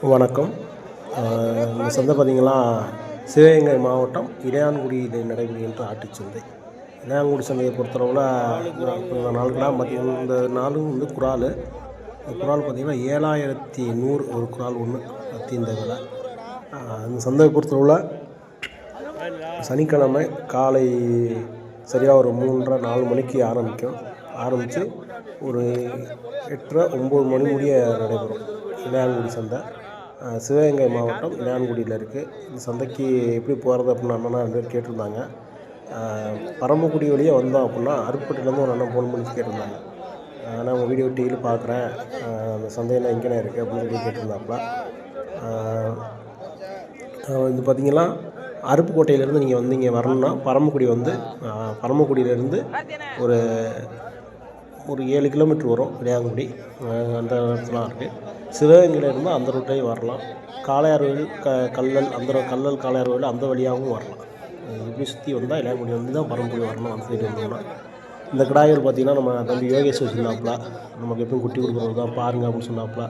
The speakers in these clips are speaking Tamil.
வணக்கம். இந்த சந்தை பார்த்திங்கன்னா சிவகங்கை மாவட்டம் இளையான்குடியில் நடைபெறுகின்ற ஆட்டுச்சந்தை. இளையான்குடி சந்தையை பொறுத்தளவில் இந்த 4 கிடா பார்த்திங்கன்னா இந்த நாளும் வந்து குறால். இந்த குறால் பார்த்திங்கன்னா 7100 ஒரு குறால் ஒன்று இந்த விலை. இந்த சந்தையை பொறுத்தளவில் சனிக்கிழமை காலை சரியாக ஒரு 3:30 4 மணிக்கு ஆரம்பித்து ஒரு 8:30 9 மணி முடிய நடைபெறும் இளையான்குடி சந்தை. சிவகங்கை மாவட்டம் இளையான்குடியில் இருக்குது. இந்த சந்தைக்கு எப்படி போகிறது அப்படின்னு அண்ணனா 2 பேர் கேட்டிருந்தாங்க. பரமக்குடி வழியாக வந்தோம் அப்படின்னா அருப்புக்கோட்டையிலேருந்து ஒரு அண்ணன் ஃபோன் பண்ணி கேட்டிருந்தாங்க. நான் உங்கள் வீடியோ டிவியில் பார்க்குறேன், அந்த சந்தையில் எங்கேண்ணே இருக்குது அப்படின்னு சொல்லி கேட்டிருந்தாப்புல. இது பார்த்திங்கன்னா அருப்புக்கோட்டையிலேருந்து நீங்கள் வந்து இங்கே வரணுன்னா பரமக்குடி வந்து பரமக்குடியிலேருந்து ஒரு 7 கிலோமீட்டர் வரும் இளையான்குடி. அந்த இடத்துலாம் இருக்குது. சிவகங்கையில் இருந்தால் அந்த ரூட்லேயும் வரலாம். காளையார் கோயில் கல்லல் கல்லல் காளையார் கோயில் அந்த வழியாகவும் வரலாம். இப்படி சுற்றி வந்தால் இளையான்குடி வந்து தான் பரமக்குடி வரணும். அந்த சைடு வந்தோம்னா இந்த கிடாய்கள் பார்த்திங்கன்னா நம்ம தம்பி யோகேஷ் வச்சுருந்தாப்புல, நமக்கு எப்பவும் குட்டி கொடுக்குறது தான் பாருங்கள் அப்படின்னு சொன்னாப்புல.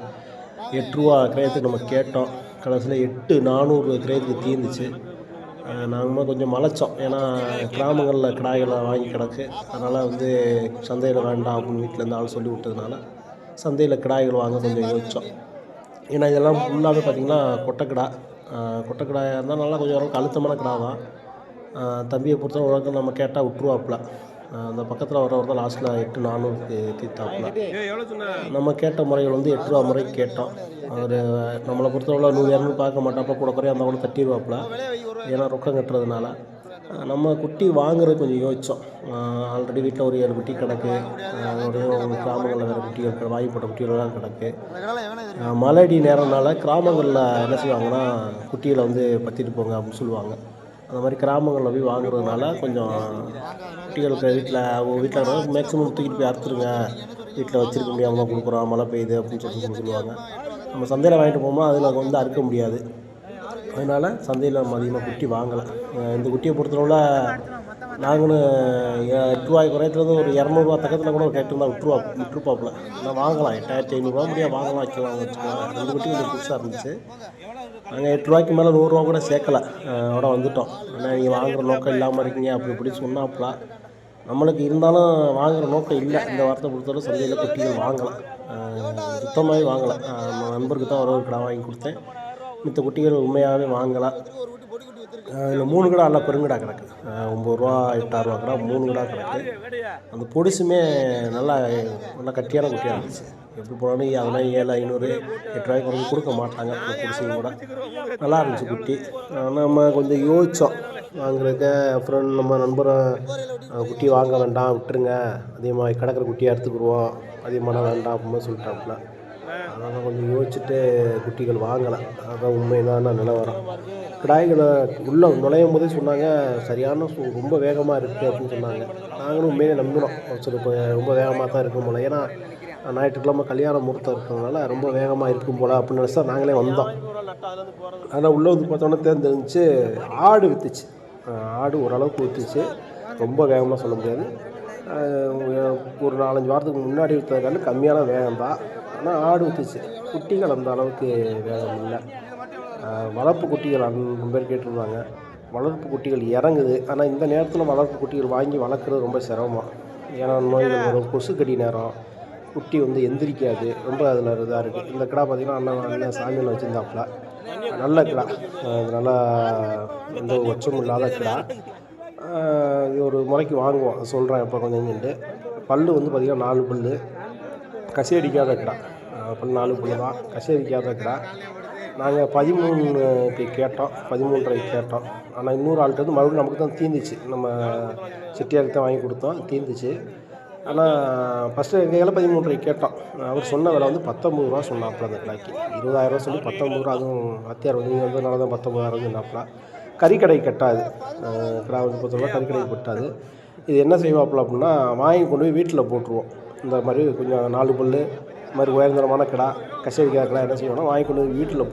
8 ரூபா கிரயத்துக்கு நம்ம கேட்டோம். கடைசியில் 8,400 கிரயத்துக்கு தீர்ந்துச்சு. நாங்கள் கொஞ்சம் மலைச்சோம். ஏன்னா கிராமங்களில் கிடாய்களை வாங்கி கிடக்கு. அதனால் வந்து சந்தையில் வேண்டாம் அப்படின்னு வீட்டிலேருந்து ஆள் சொல்லி விட்டதுனால சந்தையில் கிடாய்கள் வாங்க கொஞ்சம் யோசித்தோம். ஏன்னா இதெல்லாம் ஃபுல்லாகவே பார்த்திங்கன்னா கொட்டைக்கிடாயாக இருந்தால் நல்லா கொஞ்சம் ஓரளவுக்கு அழுத்தமான கிடா தான். தம்பியை பொறுத்த ஓரளவுக்கு நம்ம கேட்டால் விட்ருவாப்புல. அந்த பக்கத்தில் வரவர் தான் லாஸ்ட்டில் 8,400க்கு தீர்த்தாப்புல. நம்ம கேட்ட முறைகள் வந்து 8 ரூபா முறைக்கு கேட்டோம். அவர் நம்மளை பொறுத்தவரை 100 200 பார்க்க மாட்டாப்பா, கூட குறைய அந்த கூட தட்டிடுவாப்புல. ஏன்னா ரொக்கம் கட்டுறதுனால நம்ம குட்டி வாங்குறது கொஞ்சம் யோசித்தோம். ஆல்ரெடி வீட்டில் ஒரு 7 குட்டி கிடக்கு. அதோடையும் கிராமங்களில் வேறு குட்டிகள் வாங்கிப்பட்ட குட்டிகள்லாம் கிடக்கு. மழையடி நேரம்னால கிராமங்களில் என்ன செய்வாங்கன்னா குட்டிகளை வந்து பற்றிட்டு போங்க அப்படின்னு சொல்லுவாங்க. அந்த மாதிரி கிராமங்களில் போய் வாங்குறதுனால கொஞ்சம் குட்டிகளுக்கு வீட்டில் மேக்ஸிமம் தூக்கிட்டு போய் அறுத்துருங்க, வீட்டில் வச்சுருக்க முடியாமல் கொடுக்குறோம், மழை பெய்யுது அப்படின்னு சொல்லுவாங்க. நம்ம சந்தையில் வாங்கிட்டு போகும்போது அதில் வந்து அறுக்க முடியாது. அதனால் சந்தையில் நம்ம அதிகமாக குட்டி வாங்கலை. இந்த குட்டியை பொறுத்தளவில் நாங்களும் 8 ரூபாய் குறையத்துலேருந்து ஒரு 200 பக்கத்தில் கூட கேட்டிருந்தா விட்டுருப்பாப்புல. ஆனால் வாங்கலாம், 8,500 முடியாது வாங்கலாம், வச்சுக்கலாம். 2 குட்டி கொஞ்சம் புதுசாக இருந்துச்சு. நாங்கள் 8 ரூபாய்க்கு மேலே 100 ரூபா கூட சேர்க்கலை, அதோட வந்துவிட்டோம். ஆனால் நீங்கள் வாங்குகிற நோக்கம் இல்லாமல் இருக்கீங்க அப்படி இப்படி சொன்னாப்புல. நம்மளுக்கு இருந்தாலும் வாங்குகிற நோக்கம் இல்லை. இந்த வாரத்தை பொறுத்தவரை சந்தையில் குட்டிகள் வாங்கலாம், சுத்தமாகவே வாங்கலை. நம்ம நண்பருக்கு தான் ஒரு கடை வாங்கி கொடுத்தேன். மித்த குட்டிகள் உண்மையாகவே வாங்கலாம். இதில் 3 கிடா நல்லா பெருங்கடா கிடக்கு. 9 ரூபா 8-6 ரூபா கிடா 3 கிடா கிடக்கு. அந்த பொடிசுமே நல்லா கட்டியான குட்டியாக இருந்துச்சு. எப்படி போனாலும் அதெல்லாம் 7,500 8 ரூபாய்க்கு வந்து கொடுக்க மாட்டாங்க. அந்த பொடிசுங்க கூட நல்லா இருந்துச்சு குட்டி. நம்ம கொஞ்சம் யோசித்தோம் வாங்குறதுக்கு. அப்புறம் நம்ம நண்பரை குட்டி வாங்க வேண்டாம், விட்டுருங்க, அதிகமாக கிடக்கிற குட்டியாக எடுத்துக்கிடுவோம், அதிகமான வேண்டாம் அப்படின்னு சொல்லிட்டாப்புல. அதனால் கொஞ்சம் யோசிச்சுட்டு குட்டிகள் வாங்கலை. அதுதான் உண்மையான நிலவரம். கிடாய்களை உள்ளே நுழையும் போதே சொன்னாங்க சரியான ரொம்ப வேகமாக இருக்குது அப்படின்னு சொன்னாங்க. நாங்களும் உண்மையிலே நம்பினோம். சரி இப்போ ரொம்ப வேகமாக தான் இருக்கும் போல், ஏன்னா ஞாயிற்றுக்கிழமை கல்யாண முகூர்த்தம் இருக்கிறதுனால ரொம்ப வேகமாக இருக்கும் போல் அப்படின்னு நினச்சா நாங்களே வந்தோம். ஆனால் உள்ளே வந்து பார்த்தோன்னே தெரிஞ்சிருந்துச்சு ஆடு விற்றுச்சு. ஆடு ஓரளவுக்கு விற்றுச்சு, ரொம்ப வேகமாக சொல்ல முடியாது. ஒரு 4-5 வாரத்துக்கு முன்னாடி விற்றதுனால கம்மியான வேகம் தான். ஆனால் ஆடு விற்றுச்சு. குட்டிகள் அந்த அளவுக்கு வேகம் இல்லை. வளர்ப்பு குட்டிகள் 2 பேர் கேட்டிருந்தாங்க. வளர்ப்பு குட்டிகள் இறங்குது. ஆனால் இந்த நேரத்தில் வளர்ப்பு குட்டிகள் வாங்கி வளர்க்குறது ரொம்ப சிரமம். ஏன்னா நோய்கள் வரும், கொசுக்கடி நேரம், குட்டி வந்து எந்திரிக்காது, ரொம்ப அதில் இதாக இருக்குது. இந்த கிடா பார்த்திங்கன்னா அண்ணன் சாமியில் வச்சுருந்தாப்புல. நல்ல கிடா, நல்லா எந்த ஒச்சமும் இல்லாத கிடா. இது ஒரு முறைக்கு வாங்குவோம், சொல்கிறேன் இப்போ கொஞ்சம். பல் வந்து பார்த்திங்கன்னா 4 பல், கசி அடிக்காத கிடா. பல் 4 பல் தான், கசி அடிக்காத கிடா. நாங்கள் 13க்கு கேட்டோம், 13.5 கேட்டோம். ஆனால் இன்னொரு ஆள்கிட்ட வந்து மறுபடியும் நமக்கு தான் தீர்ந்துச்சு. நம்ம செட்டியாருக்கு தான் வாங்கி கொடுத்தோம், தீர்ந்துச்சு. ஆனால் ஃபஸ்ட்டு எங்கள் கையில் 13.5 கேட்டோம். அவர் சொன்ன விலை வந்து 19 ரூபா சொன்னாப்புல. அந்த கிடாய்க்கு 20,000 சொல்லி 19 ரூபா, அதுவும் வாத்தியார் வந்து நீங்கள் வந்ததுனால தான் 19,000 சொன்னாப்புல. கறிக்கடை கட்டாது கிடா வந்து பொறுத்தவரை, கறிக்கடை கட்டாது. இது என்ன செய்வாப்புல அப்படின்னா, வாங்கி கொண்டு போய் வீட்டில் போட்டுருவோம். இந்த மாதிரி கொஞ்சம் 4 பல் இது மாதிரி உயர்ந்தரமான கிடா, கசேரிக்காய் கிடா என்ன செய்வோம்னா வாங்கி கொண்டு போய் வீட்டில்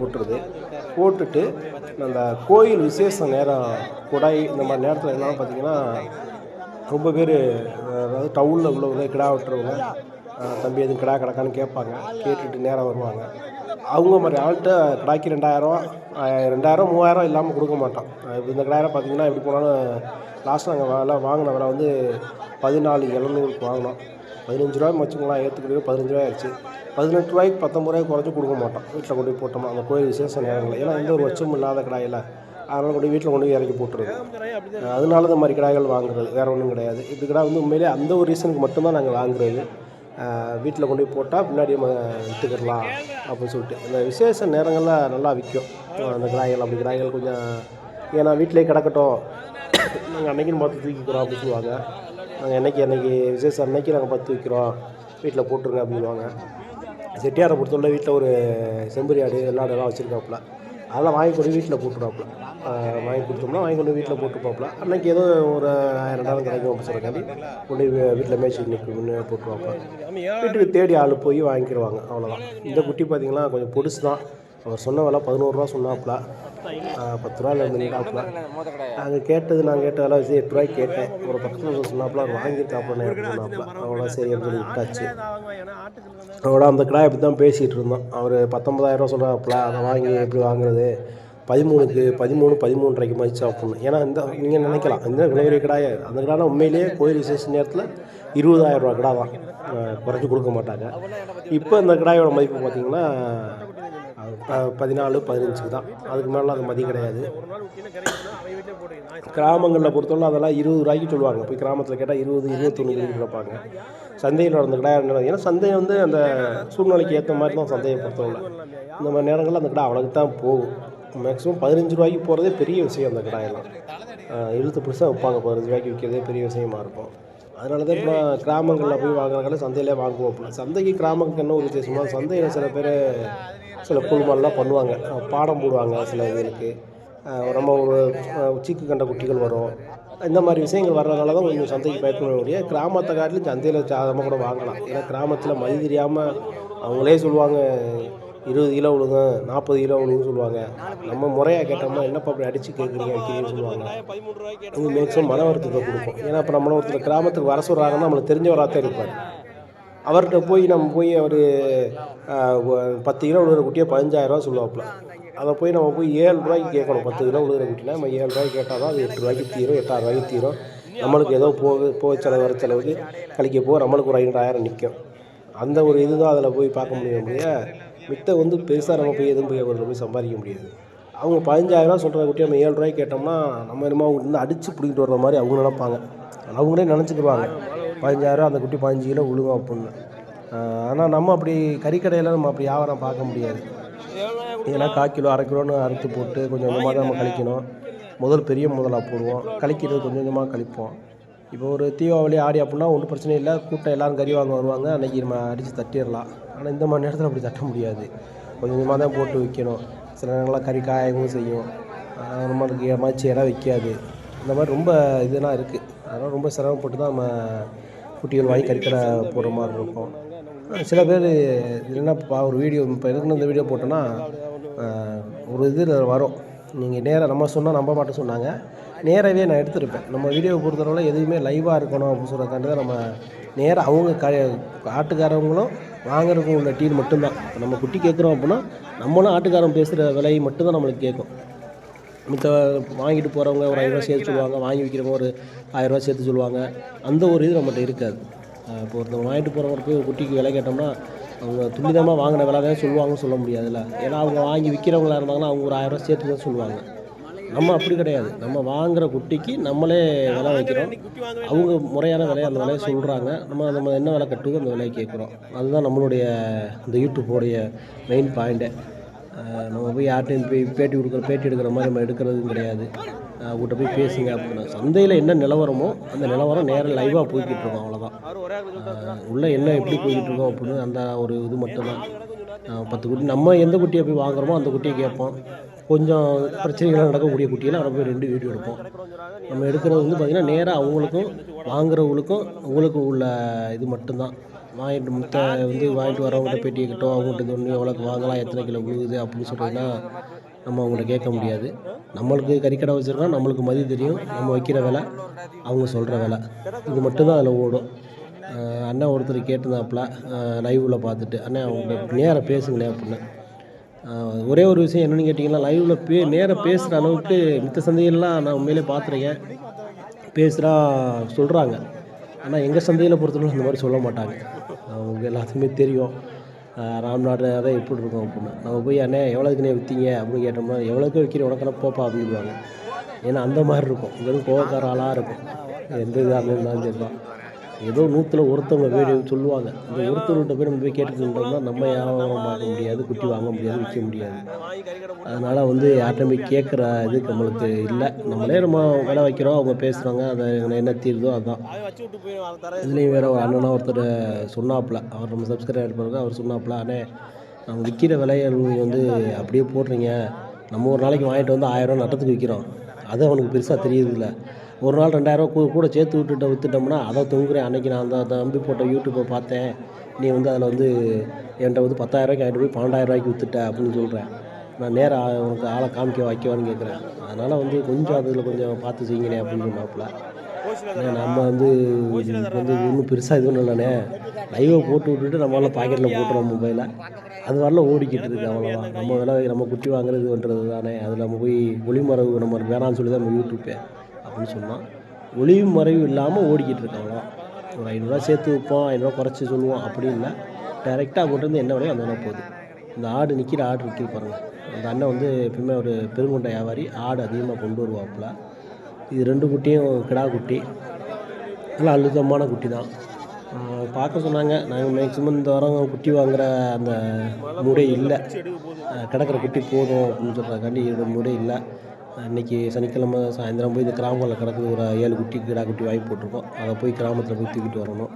போட்டுட்டு அந்த கோயில் விசேஷ நேரம் கொடை இந்த மாதிரி நேரத்தில் எல்லாம் பார்த்திங்கன்னா ரொம்ப பேர், அதாவது டவுனில் உள்ளவங்க கிடா வெட்டுறவங்க, தம்பி எதுவும் கிடா கிடக்கான்னு கேட்பாங்க. கேட்டுட்டு நேரம் வருவாங்க. அவங்க மாதிரி ஆள்கிட்ட கடாய்க்கு 2000 3000 இல்லாமல் கொடுக்க மாட்டோம். இப்போ இந்த கடாயெல்லாம் பார்த்தீங்கன்னா எப்படி போனாலும் லாஸ்ட் நாங்கள் வாங்கின விலை வந்து 14,700 வாங்கினோம். 15 ரூபாய் வச்சுக்கலாம், ஏற்றுக்கிட்டு 15 ரூபாய் ஆயிடுச்சு. 18 ரூபாய்க்கு 19 ரூபாய்க்கு குறைச்சி கொடுக்க மாட்டோம். வீட்டில் கொண்டு போய் போட்டோம்னா அந்த கோயில் விசேஷ நேரங்களில், ஏன்னா எந்த ஒரு வச்சமும் இல்லாத கடாயில், அதனால் கொண்டு வீட்டில் கொண்டு போய் இறக்கி போட்டுருது. அதனால இந்த மாதிரி கடாய்கள் வாங்குறது, வேறு ஒன்றும் கிடையாது. இப்படி கடை வந்து உண்மையிலே அந்த ஒரு ரீசனுக்கு மட்டும்தான் நாங்கள் வாங்குறது. வீட்டில் கொண்டு போய் போட்டால் பின்னாடி நம்ம விற்றுக்கிடலாம் அப்படின்னு சொல்லிட்டு. இந்த விசேஷ நேரங்களில் நல்லா விற்கும் அந்த கடாய்கள். அப்படி கடாய்கள் கொஞ்சம், ஏன்னா வீட்டிலே கிடக்கட்டும், நாங்கள் அன்றைக்கின்னு பார்த்து தூக்கிக்கிறோம் அப்படின்னு சொல்லுவாங்க. நாங்கள் அன்றைக்கி விசேஷம் அன்றைக்கி நாங்கள் பார்த்து வைக்கிறோம், வீட்டில் போட்டுருங்க அப்படின்வாங்க. செட்டியாரை பொறுத்தவரை வீட்டில் ஒரு செம்பரி ஆடு வெள்ளாடெல்லாம் வச்சுருக்காப்புல, அதெல்லாம் வாங்கி கொண்டு வீட்டில் போட்டுருவாப்புல. வாங்கி கொடுத்தோம்னா வாங்கி கொண்டு வீட்டில் போட்டுருப்பாப்புல. அன்றைக்கி ஏதோ ஒரு 1000 கிடைக்கும் அப்படின்னு சொல்கிறக்காண்டி கொண்டு வீட்டில் மேய்ச்சி முன்னே போட்டுருவாப்புல. வீட்டுக்கு தேடி ஆள் போய் வாங்கிக்கிடுவாங்க, அவ்வளோதான். இந்த குட்டி பார்த்திங்கன்னா கொஞ்சம் பொடுசு தான். அவர் சொன்ன விலை 11 ரூபா சொன்னாப்புல, 10 ரூபாயில் இருந்துட்டாப்புல. நாங்கள் கேட்ட விலை வச்சு 8 ரூபாய்க்கு கேட்டேன். ஒரு பக்கத்தில் சொன்னாப்புல, அவர் வாங்கியிருக்காப்புல அப்படின்னு சொன்னாப்புல. அவ்வளோ சரி அப்படின்னு சொல்லி விட்டாச்சு. அவ்வளோ அந்த கடாய் அப்படி தான் பேசிகிட்டு இருந்தோம். அவர் 19,000 ரூபா சொல்கிறாப்புல, அதை வாங்கி எப்படி வாங்குறது, 13 மதிச்சு அப்படின்னு. ஏன்னா இந்த நீங்கள் நினைக்கலாம் இந்த விலையுறை கடாய், அந்த கடாய்னா உண்மையிலேயே கோயில் விசேஷ நேரத்தில் 20,000 ரூபா கடை தான், குறைச்சி கொடுக்க மாட்டாங்க. இப்போ இந்த கடாயோட மதிப்பு பார்த்திங்கன்னா 14, 15 தான். அதுக்கு மேலே அது மதியம் கிடையாது. கிராமங்களில் பொறுத்தவரை அதெல்லாம் 20 ரூபாய்க்கு சொல்லுவாங்க. போய் கிராமத்தில் கேட்டால் 20, 21 கொடுப்பாங்க. சந்தையில் அந்த கடை, ஏன்னா சந்தை வந்து அந்த சூழ்நிலைக்கு ஏற்ற மாதிரி தான் சந்தையை பொறுத்தவரை. இந்த மாதிரி நேரங்களில் அந்த கடை அவ்வளோக்கு தான் போகும். மேக்ஸிமம் 15 ரூபாய்க்கு போகிறதே பெரிய விஷயம். அந்த கடாயெல்லாம் இழுத்து பிடிச்சா வைப்பாங்க. 15 ரூபாய்க்கு விற்கிறதே பெரிய விஷயமா இருக்கும். அதனால தான் இப்போ கிராமங்களில் போய் வாங்குறதுனால சந்தையிலே வாங்குவோம். சந்தைக்கு கிராமத்துக்கு என்ன ஒரு விசேஷமாக, சந்தையில் சில குழுமெல்லாம் பண்ணுவாங்க, பாடம் போடுவாங்க. சில இதுகளுக்கு ரொம்ப ஒரு சீக்கு கண்ட குட்டிகள் வரும். இந்த மாதிரி விஷயங்கள் வர்றதுனால தான் கொஞ்சம் சந்தைக்கு பயன்படக்கூடிய. கிராமத்தை காட்டிலும் சந்தையில் சாதமாக கூட வாங்கலாம். ஏன்னா கிராமத்தில் மதி தெரியாமல் அவங்களே சொல்லுவாங்க 20 கிலோ விழுங்க, 40 கிலோ விழுங்குன்னு சொல்லுவாங்க. நம்ம முறையாக கேட்டோம்னா என்னப்பா அப்படி அடித்து கேட்குறீங்க வைக்கிறீங்கன்னு சொல்லுவாங்க. இது மேக்ஸிமம் மன வருத்தத்தை கொடுக்கும். ஏன்னா இப்போ நம்மளை ஒருத்தர் கிராமத்துக்கு வர சொல்கிறாங்கன்னா நம்மளுக்கு தெரிஞ்சவராகத்தான் இருப்பார். அவர்கிட்ட போய் அவர் 10 கிலோ விழுகிற குட்டியை 15,000 ரூபா சொல்லுவாப்புல. அதை போய் நம்ம போய் 7 ரூபாய்க்கு கேட்கணும். 10 கிலோ விழுகிற குட்டினா நம்ம 7 ரூபாய்க்கு கேட்டால் தான் அது 8 ரூபாய்க்கு தீரும், 8,000 ரூபாய்க்கு தீரும். நம்மளுக்கு ஏதோ போக செலவு வர செலவுக்கு கழிக்க போக நம்மளுக்கு ஒரு 5,000 நிற்கும். அந்த ஒரு இதுதான் அதில் போய் பார்க்க முடியும். மித்த வந்து பெருசாக நம்ம போய் எதுவும் போய் சம்பாதிக்க முடியாது. அவங்க 15,000 ரூபா சொல்கிற குட்டி நம்ம 7 ரூபாய்க்கு கேட்டோம்னா நம்ம என்னமோ அவங்க வந்து அடித்து பிடிக்கிட்டு வர்ற மாதிரி அவங்க நினைப்பாங்க. அவங்களே நினச்சிக்குவாங்க 15,000 ரூபா அந்த குட்டி 15 கிலோ விழுகும் அப்படின்னு. ஆனால் நம்ம அப்படி கறிக்கடையில் நம்ம அப்படி வியாபாரம் பார்க்க முடியாது. ஏன்னா 1/4 கிலோ 1/2 கிலோன்னு அறுத்து போட்டு கொஞ்சம் கொஞ்சமாக தான் நம்ம கழிக்கணும். பெரிய முதலாக போடுவோம், கழிக்கிறது கொஞ்சம் கொஞ்சமாக கழிப்போம். இப்போ ஒரு தீபாவளி ஆடி அப்படின்னா ஒன்றும் பிரச்சனை இல்லை, கூட்டம் எல்லோரும் கறி வாங்க வருவாங்க, அன்றைக்கி நம்ம அடித்து தட்டிடலாம். ஆனால் இந்த மாதிரி நேரத்தில் அப்படி தட்ட முடியாது, கொஞ்சம் கொஞ்சமாக தான் போட்டு விற்கணும். சில நேரங்கள்லாம் கறி காயவும் செய்யும், நம்மளுக்கு ஏமாச்சி இடம் வைக்காது. இந்த மாதிரி ரொம்ப இதெல்லாம் இருக்குது. அதனால் ரொம்ப சிரமப்பட்டு தான் நம்ம குட்டிகள் வாங்கி கறிக்கடை போடுற மாதிரி இருக்கும். சில பேர் என்னப்பா ஒரு வீடியோ இப்போ இருக்குன்னு இந்த வீடியோ போட்டோன்னா ஒரு இதில் வரும், நீங்கள் நேராக நம்ம சொன்னால் நம்ப மாட்டேன் சொன்னாங்க, நேராகவே நான் எடுத்துருப்பேன். நம்ம வீடியோவை பொறுத்தவரை எதுவுமே லைவாக இருக்கணும் அப்படின்னு சொல்கிறக்காண்டி தான் நம்ம நேராக அவங்க ஆட்டுக்காரவங்களும் வாங்குறதுக்கும் உள்ள டீல் மட்டும்தான். நம்ம குட்டி கேட்குறோம் அப்படின்னா நம்மளும் ஆட்டுக்காரன் பேசுகிற விலை மட்டும்தான் நம்மளுக்கு கேட்கும். மித்த வாங்கிட்டு போகிறவங்க ஒரு 5,000 சேர்த்து சொல்லுவாங்க, வாங்கி விற்கிறவங்க ஒரு 1,000 ரூபா சேர்த்து சொல்லுவாங்க. அந்த ஒரு இது நம்மகிட்ட இருக்காது. இப்போ ஒருத்தவங்க வாங்கிட்டு போகிறவங்க போய் ஒரு குட்டிக்கு விலை கேட்டோம்னா அவங்க துல்லிதமாக வாங்கின விலை தான் சொல்லுவாங்கன்னு சொல்ல முடியாதுல்ல. ஏன்னா அவங்க வாங்கி விற்கிறவங்களா இருந்தாங்கன்னா அவங்க ஒரு 1,000 ரூபா சேர்த்து தான் சொல்லுவாங்க. நம்ம அப்படி கிடையாது, நம்ம வாங்குகிற குட்டிக்கு நம்மளே விலை வைக்கிறோம். அவங்க முறையான விலையை அந்த விலையை சொல்கிறாங்க, நம்ம என்ன விலை கட்டுவோம் அந்த விலையை கேட்குறோம். அதுதான் நம்மளுடைய இந்த யூடியூப்போடைய மெயின் பாயிண்ட்டே. நம்ம போய் யார்கிட்டையும் போய் பேட்டி எடுக்கிற மாதிரி நம்ம எடுக்கிறதும் கிடையாது. அவங்ககிட்ட போய் பேசுங்க அப்படின்னா சந்தையில் என்ன நிலவரமோ அந்த நிலவரம் நேராக லைவாக போய்கிட்டு இருக்கோம், அவ்வளோதான். உள்ளே என்ன எப்படி போய்கிட்டு இருக்கோம் அப்படின்னு அந்த ஒரு இது மட்டும்தான். 10 குட்டி நம்ம எந்த குட்டியை போய் வாங்குகிறோமோ அந்த குட்டியை கேட்போம். கொஞ்சம் பிரச்சனைகளாக நடக்கக்கூடிய குட்டியில் நம்ம போய் 2 வீடியோ எடுப்போம். நம்ம எடுக்கிறது வந்து பார்த்திங்கன்னா நேராக அவங்களுக்கும் வாங்குறவங்களுக்கும் உங்களுக்கு உள்ள இது மட்டும்தான். வாங்கிட்டு வரவங்கள்ட்ட பேட்டி கேட்டோம், அவங்கள்ட்ட இது ஒன்று எவ்வளோக்கு வாங்கலாம், எத்தனை கிலோ விழுகுது அப்படின்னு சொல்கிறதுனா நம்ம அவங்கள்ட்ட கேட்க முடியாது. நம்மளுக்கு கறிக்கடை வச்சுருக்கோம், நம்மளுக்கு மதி தெரியும், நம்ம வைக்கிற விலை அவங்க சொல்கிற விலை இது மட்டும்தான் அதில் ஓடும். அண்ணன் ஒருத்தர் கேட்டிருந்தாப்புல லைவில் பார்த்துட்டு, அண்ணன் அவங்க நேராக பேசுங்களேன் அப்படின்னு. ஒரே ஒரு விஷயம் என்னென்னு கேட்டிங்கன்னா, லைவில் நேராக பேசுகிற அளவுக்கு மித்த சந்தைகள்லாம் நான் உண்மையிலே பார்த்துருக்கேன். பேசுகிறா சொல்கிறாங்க. ஆனால் எங்கள் சந்தையில் பொறுத்தவரைக்கும் இந்த மாதிரி சொல்ல மாட்டாங்க. அவங்க எல்லாத்துக்குமே தெரியும். ராம்நாடு அதான் எப்படி இருக்கும் அப்படின்னு. நம்ம போய் அண்ணே எவ்வளோக்குண்ணே விற்றீங்க அப்படின்னு கேட்டோம்னா, எவ்வளோக்கு விற்கிறேன் உனக்கெல்லாம் போப்பா அப்படின்வாங்க. ஏன்னா அந்த மாதிரி இருக்கும். வெறும் கோவக்கார ஆளாக இருக்கும். எந்த இதாக இருந்தாலும் சரி தான். ஏதோ 100ல் ஒருத்தவங்க வீடு சொல்லுவாங்க. அந்த ஒருத்தர்கிட்ட போய் நம்ம போய் கேட்டுட்டு இருந்தோம்னா நம்ம வியாபாரம் பார்க்க முடியாது, குட்டி வாங்க முடியாது, விற்க முடியாது. அதனால் யார்கிட்ட போய் கேட்குற இது நம்மளுக்கு இல்லை. நம்மளே நம்ம விலை வைக்கிறோம், அவங்க பேசுகிறாங்க, அதை என்ன தீருதோ அதுதான். இதுலேயும் வேறு ஒரு அண்ணனா ஒருத்தர் சொன்னாப்புல, அவர் நம்ம சப்ஸ்கிரைபர் இருப்பாங்க, அவர் சொன்னாப்புல, அண்ணே நம்ம விற்கிற விலையை அப்படியே போடுறீங்க, நம்ம ஒரு நாளைக்கு வாங்கிட்டு வந்து 1000 நட்டத்துக்கு விற்கிறோம், அது அவனுக்கு பெருசாக தெரியுதுல்ல. ஒரு நாள் 2000 கூட சேர்த்து விற்றுட்டோம்னா அதை தொங்குறேன். அன்றைக்கி நான் அந்த நம்பி போட்ட யூடியூப்பை பார்த்தேன், நீ அதில் என்கிட்ட 10,000 வாங்கிட்டு போய் 12,000 விற்றுட்ட அப்படின்னு சொல்கிறேன். நான் நேராக உனக்கு ஆளை வைக்கவான்னு கேட்குறேன். அதனால் கொஞ்சம் அதில் கொஞ்சம் பார்த்து செய்யுங்கண்ணே அப்படின்னு சொன்னாப்புல. நம்ம ஒன்றும் பெருசாக இது ஒன்றும் இல்லைண்ணே, லைவை போட்டு விட்டுட்டு நம்மளால் பாக்கெட்டில் போட்டுருவோம் மொபைலை, அது வரல ஓடிக்கிட்டு இருக்குது. அவ்வளோதான். நம்ம விலை நம்ம குட்டி வாங்குறது பண்ணுறது தானே. அதில் நம்ம போய் ஒளிமறைவு நம்ம வேணான்னு சொல்லி தான் நம்ம யூடியூப்பே அப்படின்னு சொன்னால் ஒளிவு மறைவு இல்லாமல் ஓடிக்கிட்டு இருக்காங்க. ஒரு 500 சேர்த்து வைப்போம், 500 குறைச்சி சொல்லுவோம், அப்படி இல்லை. டைரெக்டாக போட்டு என்ன விலையோ அந்த விலை போகுது. இந்த ஆடு நிற்கிற ஆடு நிற்கிது பாருங்கள். அந்த அண்ணன் எப்பவுமே ஒரு பெருங்கொண்ட வியாபாரி, ஆடு அதிகமாக கொண்டு வருவாப்புல. இது 2 குட்டியும் கிடா குட்டி, நல்லா அழுத்தமான குட்டி தான். பார்க்க சொன்னாங்க. நாங்கள் மேக்ஸிமம் இந்த வாரம் குட்டி வாங்குகிற அந்த மூடே இல்லை, கிடக்கிற குட்டி போதும் அப்படின்னு சொல்கிறக்காண்டி மூடே இல்லை. இன்றைக்கி சனிக்கிழமை சாயந்தரம் போய் இந்த கிராமங்களில் கிடக்குது ஒரு 7 குட்டி கிடா குட்டி வாங்கி போட்டிருக்கோம். அதை போய் கிராமத்தில் போய் தூக்கிட்டு வரணும்.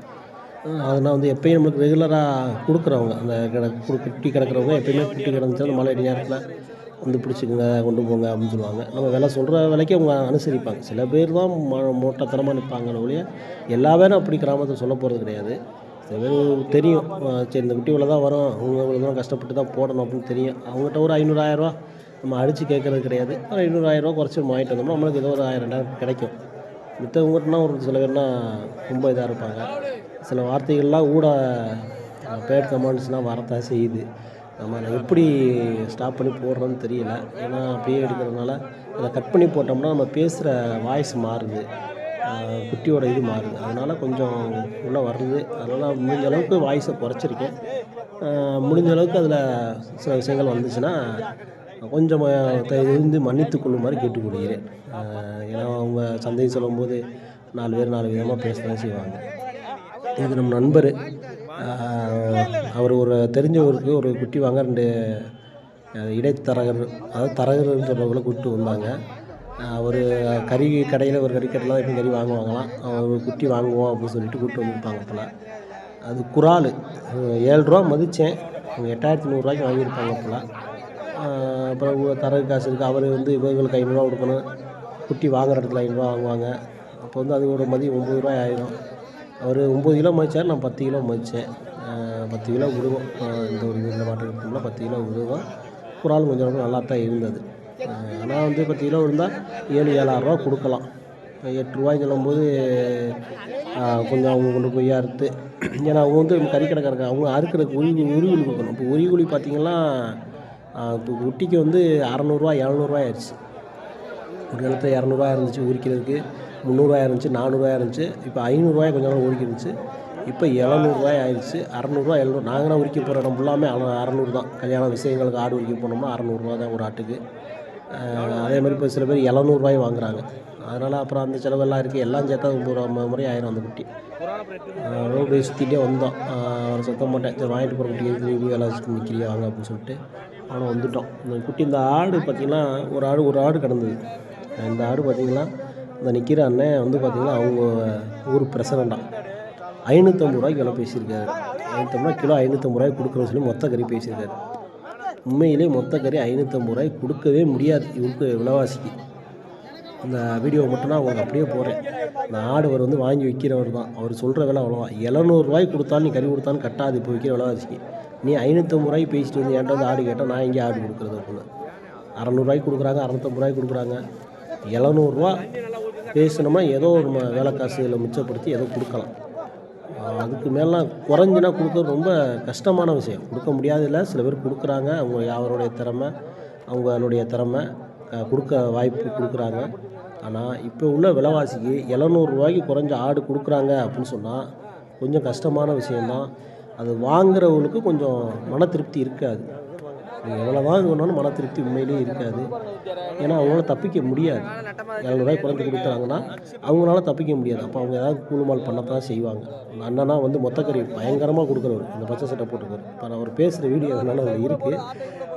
அதனால் எப்போயும் நம்மளுக்கு ரெகுலராக கொடுக்குறவங்க, அந்த குட்டி கிடக்கிறவங்க எப்போயுமே குட்டி கிடந்துச்சு அந்த மழை நேரத்தில் பிடிச்சிக்கோங்க கொண்டு போங்க அப்படின்னு சொல்லுவாங்க. நம்ம விலை சொல்கிற விலைக்கு அவங்க அனுசரிப்பாங்க. சில பேர் தான் மோட்டத்தனமாக நிற்பாங்க ஒழிய எல்லா பேரும் அப்படி கிராமத்தில் சொல்ல போகிறது கிடையாது. சில பேர் தெரியும், சரி இந்த குட்டி இவ்வளோ தான் வரும், அவங்க இவ்வளோ தான் கஷ்டப்பட்டு தான் போடணும் அப்படின்னு தெரியும். அவங்ககிட்ட ஒரு 500 1000 நம்ம அடித்து கேட்குறது கிடையாது. ஒரு 500 1000 குறைச்சி குறைச்சி வாங்கிட்டு வந்தோம்னா நம்மளுக்கு ஏதோ ஒரு 1000 2000 கிடைக்கும். மித்தவங்ககிட்டனா ஒரு சில பேர்னா ரொம்ப இதாக இருப்பாங்க. சில வார்த்தைகள்லாம் கூட பேட் கமெண்ட்ஸ்லாம் வரத்தான் செய்யுது. நம்ம அதை எப்படி ஸ்டாப் பண்ணி போடுறோன்னு தெரியல. ஏன்னா அப்படியே எடுக்கிறதுனால அதை கட் பண்ணி போட்டோம்னா நம்ம பேசுகிற வாய்ஸ் மாறுது, குட்டியோட இது மாறுது. அதனால் கொஞ்சம் உள்ளே வருது. அதனால் முடிஞ்ச அளவுக்கு வாய்ஸை குறைச்சிருக்கேன். முடிஞ்ச அளவுக்கு அதில் சில விஷயங்கள் வந்துச்சுன்னா கொஞ்சம் மன்னித்து கொள்ளுமாறு கேட்டுக்கொள்கிறேன். ஏன்னா அவங்க சந்தையை சொல்லும்போது 4 பேர் 4 விதமாக பேச தான் செய்வாங்க. இது நம்ம நண்பர், அவர் ஒரு தெரிஞ்சவருக்கு ஒரு குட்டி வாங்க 2 இடைத்தரகர், அதாவது தரகர்னு சொல்கிறவங்கள கூப்பிட்டு வந்தாங்க. ஒரு கறி கடையில் ஒரு கறிக்கடையில் எப்படி கறி வாங்குவாங்களாம், ஒரு குட்டி வாங்குவோம் அப்படின்னு சொல்லிட்டு கூப்பிட்டு வந்துருப்பாங்க போல். அது குறால் 7 ரூபா மதித்தேன், அவங்க 8100 வாங்கியிருப்பாங்க போல். அப்புறம் தரகு காசு இருக்குது, அவர் இவங்களுக்கு 500 கொடுக்கணும், குட்டி வாங்குற இடத்துல 500 வாங்குவாங்க. அப்போ அது ஒரு மதியம் 9 ஆயிரும். அவர் 9 கிலோ மதித்தார், நான் 10 கிலோ மதித்தேன். 10 கிலோ விடுவோம், இந்த மாட்டு எடுத்தோம்னா 10 கிலோ விடுவோம். குறால் கொஞ்சம் நல்லா தான் இருந்தது. ஆனால் 10 கிலோ இருந்தால் 7,000 கொடுக்கலாம். 8 ரூபாய்ன்னு சொல்லும்போது கொஞ்சம் அவங்க கொண்டு போய் அறுத்து, ஏன்னா அவங்க கறி கடைக்காரங்க, அவங்க அறுக்கிறதுக்கு உரிகுழி கொடுக்கணும். இப்போ உரிகுழி பார்த்திங்கன்னா இப்போ குட்டிக்கு 600 700 ஆயிடுச்சு. ஒரு காலத்தில் 200 இருந்துச்சு உரிக்கிறதுக்கு, 300 இருந்துச்சு, 400 இருந்துச்சு. இப்போ 500 கொஞ்சம் நாள் ஓடிக்கி இருந்துச்சு. இப்போ 700 ஆயிடுச்சு. 600 700. நாங்களாம் உரிக்க போகிற இடம் ஃபுல்லாமே 600 தான். கல்யாண விஷயங்களுக்கு ஆடு உரிக்க போனோம்னா 600 தான் ஒரு ஆட்டுக்கு. அதேமாதிரி இப்போ சில பேர் 700 வாங்குறாங்க. அதனால் அப்புறம் அந்த செலவெல்லாம் இருக்குது. எல்லாம் சேர்த்தா 9 முறை ஆயிரும் அந்த குட்டி. ரோடு சுற்றிட்டே வந்தோம். அவரை சுத்த மாட்டேன், சரி வாங்கிட்டு போகிற குட்டி எதுக்கு வேலை வச்சுட்டு நிற்கிறியா வாங்க அப்படின்னு சொல்லிட்டு அவனை வந்துவிட்டோம். இந்த குட்டி, இந்த ஆடு பார்த்திங்கன்னா ஒரு ஆடு கிடந்தது. இந்த ஆடு பார்த்திங்கன்னா இந்த நிற்கிற அண்ணன் பார்த்திங்கன்னா அவங்க ஊர் பிரசிடண்டாக 550 விலை பேசியிருக்காரு. 550 கிலோ 550 கொடுக்குறோன்னு சொல்லி மொத்த கறி பேசியிருக்காரு. உண்மையிலே மொத்த கறி 550 கொடுக்கவே முடியாது இவருக்கு விலைவாசிக்கு. அந்த வீடியோ மட்டும் நான் உங்களுக்கு அப்படியே போகிறேன். இந்த ஆடு வாங்கி விற்கிறவர் தான், அவர் சொல்கிற விலை அவ்வளோவா. 700 கொடுத்தாலும் நீ கறி கொடுத்தாலும் கட்டாது இப்போ விற்கிற விலைவாசிக்கு. நீ 550 பேசிட்டு என்கிட்ட ஆடு கேட்டால் நான் எங்கேயும் ஆடு கொடுக்குறது அப்படின்னு. 600 கொடுக்குறாங்க, 650 கொடுக்குறாங்க. 700 பேசணுமா ஏதோ ஒரு வேலை காசு இதில் மிச்சப்படுத்தி ஏதோ கொடுக்கலாம். அதுக்கு மேலாம் குறைஞ்சினா கொடுக்கறது ரொம்ப கஷ்டமான விஷயம். கொடுக்க முடியாதில்ல, சில பேர் கொடுக்குறாங்க. அவங்க அவருடைய திறமை, அவங்களுடைய திறமை கொடுக்க வாய்ப்பு கொடுக்குறாங்க. ஆனால் இப்போ உள்ள விலைவாசிக்கு ரூ. 700 குறைஞ்ச ஆடு கொடுக்குறாங்க அப்படின்னு சொன்னால் கொஞ்சம் கஷ்டமான விஷயந்தான். அது வாங்குறவங்களுக்கு கொஞ்சம் மன திருப்தி இருக்காது. நீங்கள் எவ்வளோ தான் சொன்னாலும் மன திருப்தி உண்மையிலேயே இருக்காது. ஏன்னா அவங்களால தப்பிக்க முடியாது. ரூ. 700 குறைஞ்சு கொடுக்குறாங்கன்னா அவங்களால தப்பிக்க முடியாது. அப்போ அவங்க ஏதாவது கூலுமால் பண்ணத்தான் செய்வாங்க. அந்த அண்ணனா வந்து மொத்தக்கறி பயங்கரமாக கொடுக்குறவர், இந்த பச்சை சட்டை போட்டுருக்காரு. இப்போ நான் அவர் பேசுகிற வீடியோ அதனால அதில் இருக்குது,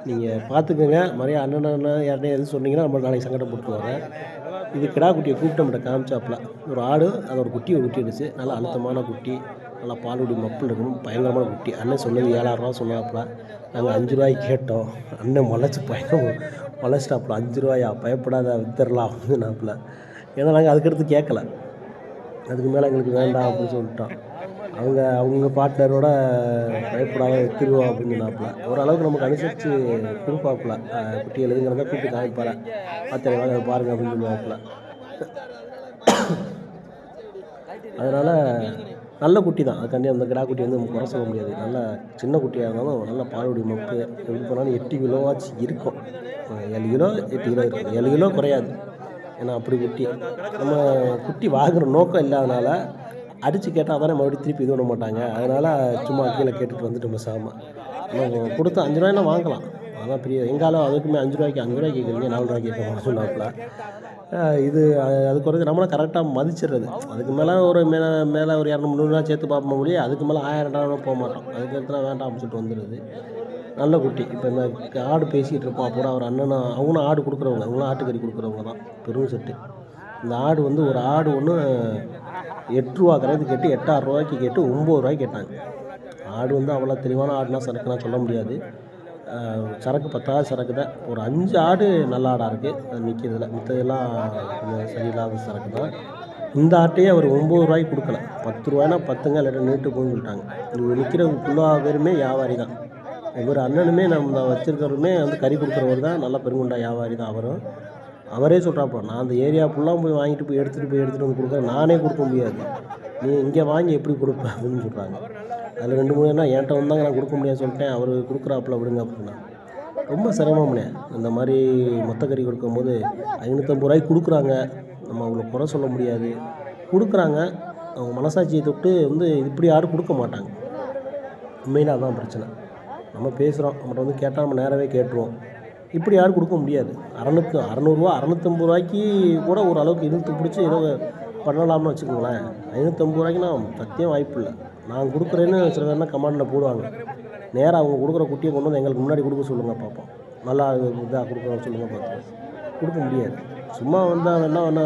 நீங்கள் பார்த்துக்கோங்க. மறைய அண்ணன் யார்கிட்டையும் எதுவும் சொன்னீங்கன்னா நம்ம நாளைக்கு சங்கடப்பட்டுருவாங்க. இது கிடா குட்டியை கூப்பிட்டு நம்மகிட்ட காமிச்சாப்புல. ஒரு ஆடு அதோட குட்டியை குட்டிடுச்சு. நல்லா அழுத்தமான குட்டி, நல்லா பாலுடி மப்பிள் இருக்கணும், பயங்கரமான குட்டி. அண்ணன் சொன்னது 7,000 சொன்னாப்புல. நாங்கள் 5 கேட்டோம். அண்ணன் மலைச்சிட்டாப்புல. 5 பயப்படாத வித்துடலாம் அப்படின்னாப்புல. ஏன்னா நாங்கள் அதுக்கடுத்து கேட்கல, அதுக்கு மேலே எங்களுக்கு வேண்டாம் அப்படின்னு சொல்லிட்டோம். அவங்க பார்ட்னரோட பயப்படாத வித்துருவோம் அப்படின்னு சொன்னாப்புல. ஓரளவுக்கு நமக்கு அனுசரித்து கொடுப்பாப்புல. குட்டி எழுதுங்கிறத கூப்பிட்டு காமிப்பார். பார்த்து வாங்க பாருங்கள் அப்படின்னு சொல்லுவாப்புல. அதனால் நல்ல குட்டி தான். அதுக்காண்டி அந்த கிடா குட்டி வந்து நம்ம குறை சொல்ல முடியாது. நல்ல சின்ன குட்டியாக இருந்தாலும் நல்ல பாலுடைய மப்பு. எப்படி போனாலும் 8 கிலோவாச்சு இருக்கும். 7 கிலோ 8 கிலோ இருக்கும். 7 கிலோ குறையாது. ஏன்னா அப்படி குட்டி. நம்ம குட்டி வாங்குகிற நோக்கம் இல்லாதனால அடித்து கேட்டால் தானே மறுபடியும் திருப்பி இது பண்ண மாட்டாங்க. அதனால் சும்மா கீழே கேட்டுட்டு வந்துட்டு பேசாமல் நம்ம கொடுத்து 5 வாங்கலாம். அதான் பெரிய எங்காலும் அதுக்குமே 5 கேட்குறீங்க, 4 கேட்க சொன்னாப்புல. இது அது குறைஞ்சு நம்மளாம் கரெக்டாக மதிச்சிடுறது. அதுக்கு மேலே ஒரு மேலே ஒரு 200-300 சேர்த்து பார்ப்போம் முடியும். அதுக்கு மேலே 1000 போக மாட்டோம். அதுக்கு எடுத்துனா வேண்டாம் அப்படின்னு சொல்லிட்டு வந்துடுது. நல்ல குட்டி. இப்போ இந்த ஆடு பேசிகிட்டு இருப்போம். அப்போ அவர் அண்ணனும் அவங்களும் ஆடு கொடுக்குறவங்க, அவங்களும் ஆட்டுக்கறி கொடுக்குறவங்க தான். பெரும் செட்டு. இந்த ஆடு வந்து ஒரு ஆடு ஒன்று ரூ. 8 கரையாது கேட்டு 8,600 கேட்டு 9 கேட்டாங்க. ஆடு வந்து அவ்வளோ தெளிவான ஆடுனா சரக்குனா சொல்ல முடியாது. சரக்கு பத்தாத சரக்கு தான். ஒரு 5 ஆடு நல்ல ஆடாக இருக்குது அது நிற்கிறதுல. மித்ததெல்லாம் கொஞ்சம் சரியில்லாத சரக்கு தான். இந்த ஆட்டையே அவர் 9 கொடுக்கல. 10 10ங்க இல்லாட்டி நீட்டு போன்னு சொல்லிட்டாங்க. இது நிற்கிற ஃபுல்லாக பேருமே வியாபாரி தான். ஒவ்வொரு அண்ணனுமே நம்ம வச்சுருக்கிறவருமே வந்து கறி கொடுக்குறவர் தான். நல்ல பெருங்குண்டா வியாபாரி தான் அவரும். அவரே சொல்கிறாப்போ, நான் அந்த ஏரியா ஃபுல்லாக போய் வாங்கிட்டு போய் எடுத்துகிட்டு வந்து கொடுக்குறேன், நானே கொடுக்க முடியாது, நீ இங்கே வாங்கி எப்படி கொடுப்பேன் அப்படின்னு சொல்கிறாங்க. அதில் 2-3 என்ன என்கிட்ட வந்தாங்க, நான் கொடுக்க முடியாது சொல்லிட்டேன், அவர் கொடுக்குறாப்புல விடுங்க அப்படின்னா. ரொம்ப சிரமம்னே. இந்த மாதிரி மொத்தக்கறி கொடுக்கும்போது 550 கொடுக்குறாங்க. நம்ம அவங்கள குறை சொல்ல முடியாது. கொடுக்குறாங்க, அவங்க மனசாட்சியை தொட்டு வந்து இப்படி யாரும் கொடுக்க மாட்டாங்க. உண்மையில் அதுதான் பிரச்சனை. நம்ம பேசுகிறோம், நம்மகிட்ட வந்து கேட்டால் நம்ம நேராகவே கேட்டுருவோம். இப்படி யாரும் கொடுக்க முடியாது. 600 650 கூட ஒரு அளவுக்கு இழுத்து பிடிச்சி ஏதோ பண்ணலாம்னு வச்சுக்கோங்களேன். 550 சத்தியம் வாய்ப்பு இல்லை. நான் கொடுக்குறேன்னு சில பேர்னா கமாண்டில் போடுவாங்க. நேராக அவங்க கொடுக்குற குட்டியை கொண்டு வந்து எங்களுக்கு முன்னாடி கொடுக்க சொல்லுங்கள் பார்ப்போம், நல்லா இதாக கொடுக்குறோம் சொல்லுங்கள் பார்ப்போம். கொடுக்க முடியாது. சும்மா வந்தால் வேணா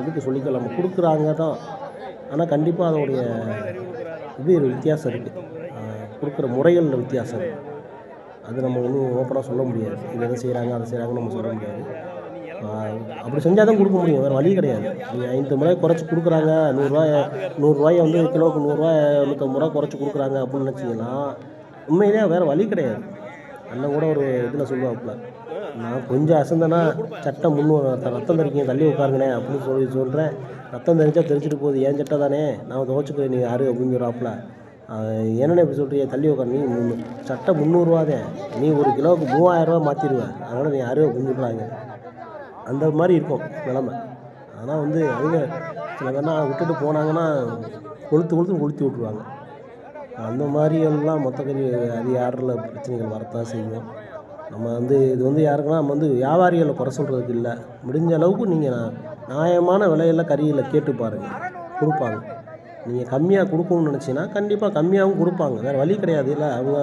இதுக்கு சொல்லிக்கலாம், நம்ம கொடுக்குறாங்க தான். ஆனால் கண்டிப்பாக அதோடைய இது வித்தியாசம் இருக்குது. கொடுக்குற முறைகளில் வித்தியாசம் இருக்குது. அது நம்ம ஒன்றும் ஓப்பனாக சொல்ல முடியாது. இது எதை செய்கிறாங்க அதை செய்கிறாங்கன்னு நம்ம சொல்ல முடியாது. அப்படி செஞ்சால் தான் கொடுக்க முடியும், வேறு வழி கிடையாது. நீங்கள் 550 குறைச்சி கொடுக்குறாங்க, 100 வந்து கிலோவுக்கு 100 150 குறைச்சி கொடுக்குறாங்க அப்படின்னு நினச்சிங்கன்னா உண்மையிலேயே வேறு வழி கிடையாது. அண்ணன் கூட ஒரு இதில் சொல்லுவாப்புல, நான் கொஞ்சம் அசந்தேன்னா சட்டை 300 ரத்தம் தெரிக்கிங்க தள்ளி உட்காருங்கண்ணே அப்படின்னு சொல்கிறேன். ரத்தம் தெரிஞ்சா தெரிச்சிட்டு போகுது, ஏன் சட்டை தானே, நான் துவச்சிக்கிறேன், நீ யார் அப்படின்னு சொல்கிறாப்புல. என்னென்ன இப்படி சொல்கிறிய, தள்ளி உட்காரு, நீ சட்டை 300 தான், நீ 1 கிலோவுக்கு 3000 மாற்றிடுவேன், அதனால் நீ யார் அப்படின்னு சொல்கிறாங்க. அந்த மாதிரி இருக்கும் நிலமை. ஆனால் வந்து அவங்க சில பேர்னா விட்டுட்டு போனாங்கன்னா கொளுத்தி விட்ருவாங்க. அந்த மாதிரியெல்லாம் மொத்தக்கறி அது யாரில் பிரச்சனைகள் வரத்தான் செய்யும். நம்ம வந்து இது வந்து யாருக்குன்னா நம்ம வந்து வியாபாரிகளை குறை சொல்கிறதுக்கு இல்லை. முடிஞ்ச அளவுக்கு நீங்கள் நியாயமான விலையில் கறியில் கேட்டு பாருங்கள், கொடுப்பாங்க. நீங்கள் கம்மியாக கொடுக்கணும்னு நினச்சிங்கன்னா கண்டிப்பாக கம்மியாகவும் கொடுப்பாங்க, வேறு வழி கிடையாது. இல்லை அவங்க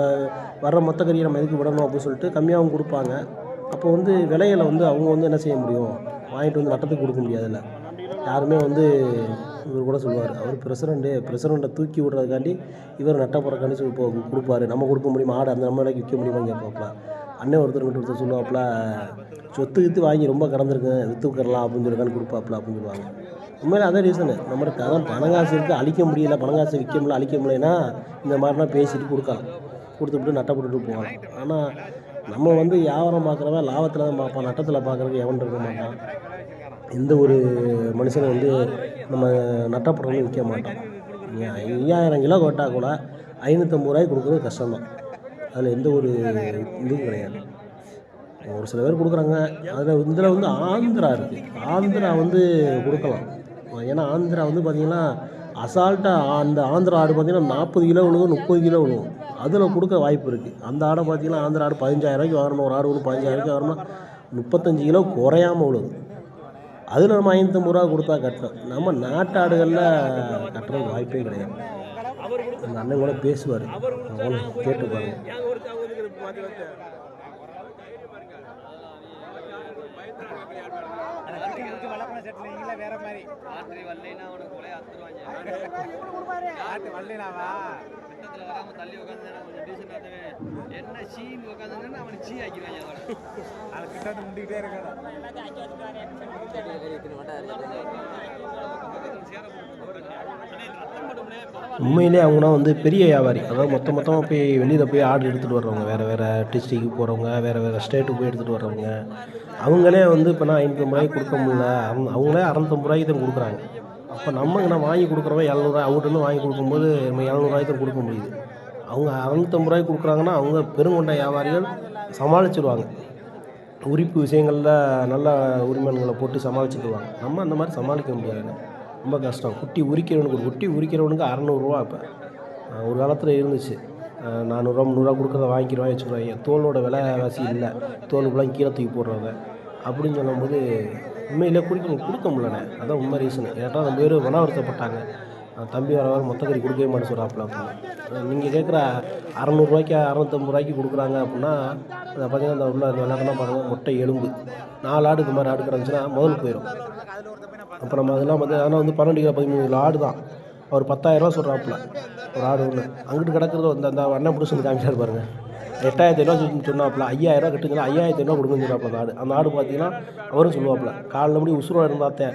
வர்ற மொத்தக்கறியை நம்ம எதுக்கு விடணும் அப்படின்னு சொல்லிட்டு கம்மியாகவும் கொடுப்பாங்க. அப்போ வந்து விலைகளை வந்து அவங்க வந்து என்ன செய்ய முடியும், வாங்கிட்டு வந்து நட்டத்துக்கு கொடுக்க முடியாதுல்ல. யாருமே வந்து இவர் கூட சொல்லுவார், அவர் பிரசிடண்ட்டை தூக்கி விட்றதுக்காண்டி இவர் நட்டப்புறக்காண்டி கொடுப்பாரு, நம்ம கொடுக்க முடியுமா, ஆடு அந்த நம்ம விலைக்கு விற்க முடியுமான்னு கேட்பாப்புல. அண்ணன் ஒருத்தர் சொல்லுவாப்புல, சொத்து வாங்கி ரொம்ப கடந்திருக்கு, விற்றுக்கரலாம் அப்படின்னு சொல்லிக்கான்னு கொடுப்பாப்புல அப்படின்னு சொல்லுவாங்க. உண்மையிலே அதே ரீசனு நம்மளுக்கு. அதான் பணங்காசு இருக்குது, அழிக்க முடியல, பணங்காசு விற்க முடியல, அழிக்க முடியலைன்னா இந்த மாதிரிலாம் பேசிட்டு கொடுக்கலாம், கொடுத்துட்டு நட்டப்பட்டுட்டு போகலாம். ஆனால் நம்ம வந்து வியாபாரம் பார்க்குறவன் லாபத்தில் தான் பார்ப்பான், நட்டத்தில் பார்க்குறதுக்கு எவன் இருக்க மாட்டான். எந்த ஒரு மனுஷனை வந்து நம்ம நட்டப்படுறவங்க விற்க மாட்டோம். நீங்கள் 5000 கிலோ போட்டால் கூட 550 ரூபாய்க்கு கொடுக்குறது கஷ்டம்தான். அதில் எந்த ஒரு இதுவும் கிடையாது. ஒரு சில பேர் கொடுக்குறாங்க. அதில் இதில் வந்து ஆந்திரா இருக்குது. ஆந்திரா வந்து கொடுக்கலாம். ஏன்னா ஆந்திரா வந்து பார்த்திங்கன்னா அசால்ட்டாக அந்த ஆந்திரா ஆடு பார்த்திங்கன்னா 40 கிலோ விழுகும், 30 கிலோ விழுகும். அதில் கொடுக்க வாய்ப்பு இருக்குது. அந்த ஆடை பார்த்திங்கன்னா ஆந்திரா ஆடு 15,000 ரூபாய்க்கு வாங்கணும். ஒரு ஆடு 15,000 ரூபாய்க்கு வாங்கணும்னா 35 கிலோ குறையாமல் விழுகும். அதில் நம்ம 550 ரூபா கொடுத்தா கட்டணும். நம்ம நாட்டு ஆடுகளில் கட்டுறதுக்கு வாய்ப்பே கிடையாது. அந்த அண்ணன் கூட பேசுவார், கேட்டு பாருங்க. உண்மையிலே அவங்கன்னா வந்து பெரிய வியாபாரி. அதாவது மொத்தமாக போய் வெளியில் போய் ஆர்டர் எடுத்துகிட்டு வர்றவங்க, வேறு டிஸ்ட்ரிக்கு போகிறவங்க, வேறு ஸ்டேட்டுக்கு போய் எடுத்துகிட்டு வர்றவங்க. அவங்களே வந்து இப்போனா 550 ரூபாய்க்கு கொடுக்க முடியல, அவங்களே 650 ரூபாய்க்கு தான் கொடுக்குறாங்க. அப்போ நான் வாங்கி கொடுக்குறவங்க 700 அவங்ககிட்ட வாங்கி கொடுக்கும்போது நம்ம 700 ரூபாய்க்கு தான் கொடுக்க முடியுது. அவங்க 650 ரூபாய்க்கு கொடுக்குறாங்கன்னா அவங்க பெருங்கொண்ட வியாபாரிகள் சமாளிச்சிடுவாங்க. உரிப்பு விஷயங்களில் நல்ல உரிமன்களை போட்டு சமாளிச்சுடுவாங்க. நம்ம அந்த மாதிரி சமாளிக்க முடியாது, ரொம்ப கஷ்டம். குட்டி உரிக்கிறவனுக்கு 600 ரூபா. இப்போ ஒரு காலத்தில் இருந்துச்சு 400 ரூபா 300 ரூபா கொடுக்குறத வாங்கிடுவாங்க வச்சுக்குவாங்க. தோலோட விலைவாசி இல்லை, தோலுக்குலாம் கீழே தூக்கி போடுறவங்க அப்படின்னு சொல்லும்போது உண்மையிலே கொடுக்க முடியலண்ணே. அதான் உண்மை ரீசனு. ஏன்னா நம்ம பேர் மன வருத்தப்பட்டாங்க. தம்பி வர மொத்தக்கறி கொடுக்கவே மாட்டேன்னு சொல்கிறாப்புல. அப்படின்னு நீங்கள் கேட்குற 600 ரூபாய்க்கு 650 ரூபாய்க்கு கொடுக்குறாங்க அப்படின்னா பார்த்திங்கன்னா அந்த உள்ள விளையாட்டுனா பாருங்கள், முட்டை எலும்பு 4 ஆடு இது மாதிரி ஆடு கிடந்துச்சுன்னா முதல் போயிடும். அப்புறம் நம்ம அதெல்லாம் அதெல்லாம் 12 கிலோ 13 கிலோ ஆடு தான். அவர் 10,000 ரூபா சொல்கிறாப்புல ஒரு ஆடு ஒன்று. அங்கிட்டு கிடக்கிறது அந்த அண்ணன் பிடிச்சி காமிச்சார் பாருங்கள், 8,000 ரூபா சொன்னாப்புல. 5,000 ரூபா கட்டுங்களா, 5,000 ரூபா கொடுக்குன்னு சொல்கிறாப்புல அந்த ஆடு பார்த்தீங்கன்னா அவரும் சொல்லுவாப்புல, காலில் முடி உசுரோடு இருந்தாத்தேன்,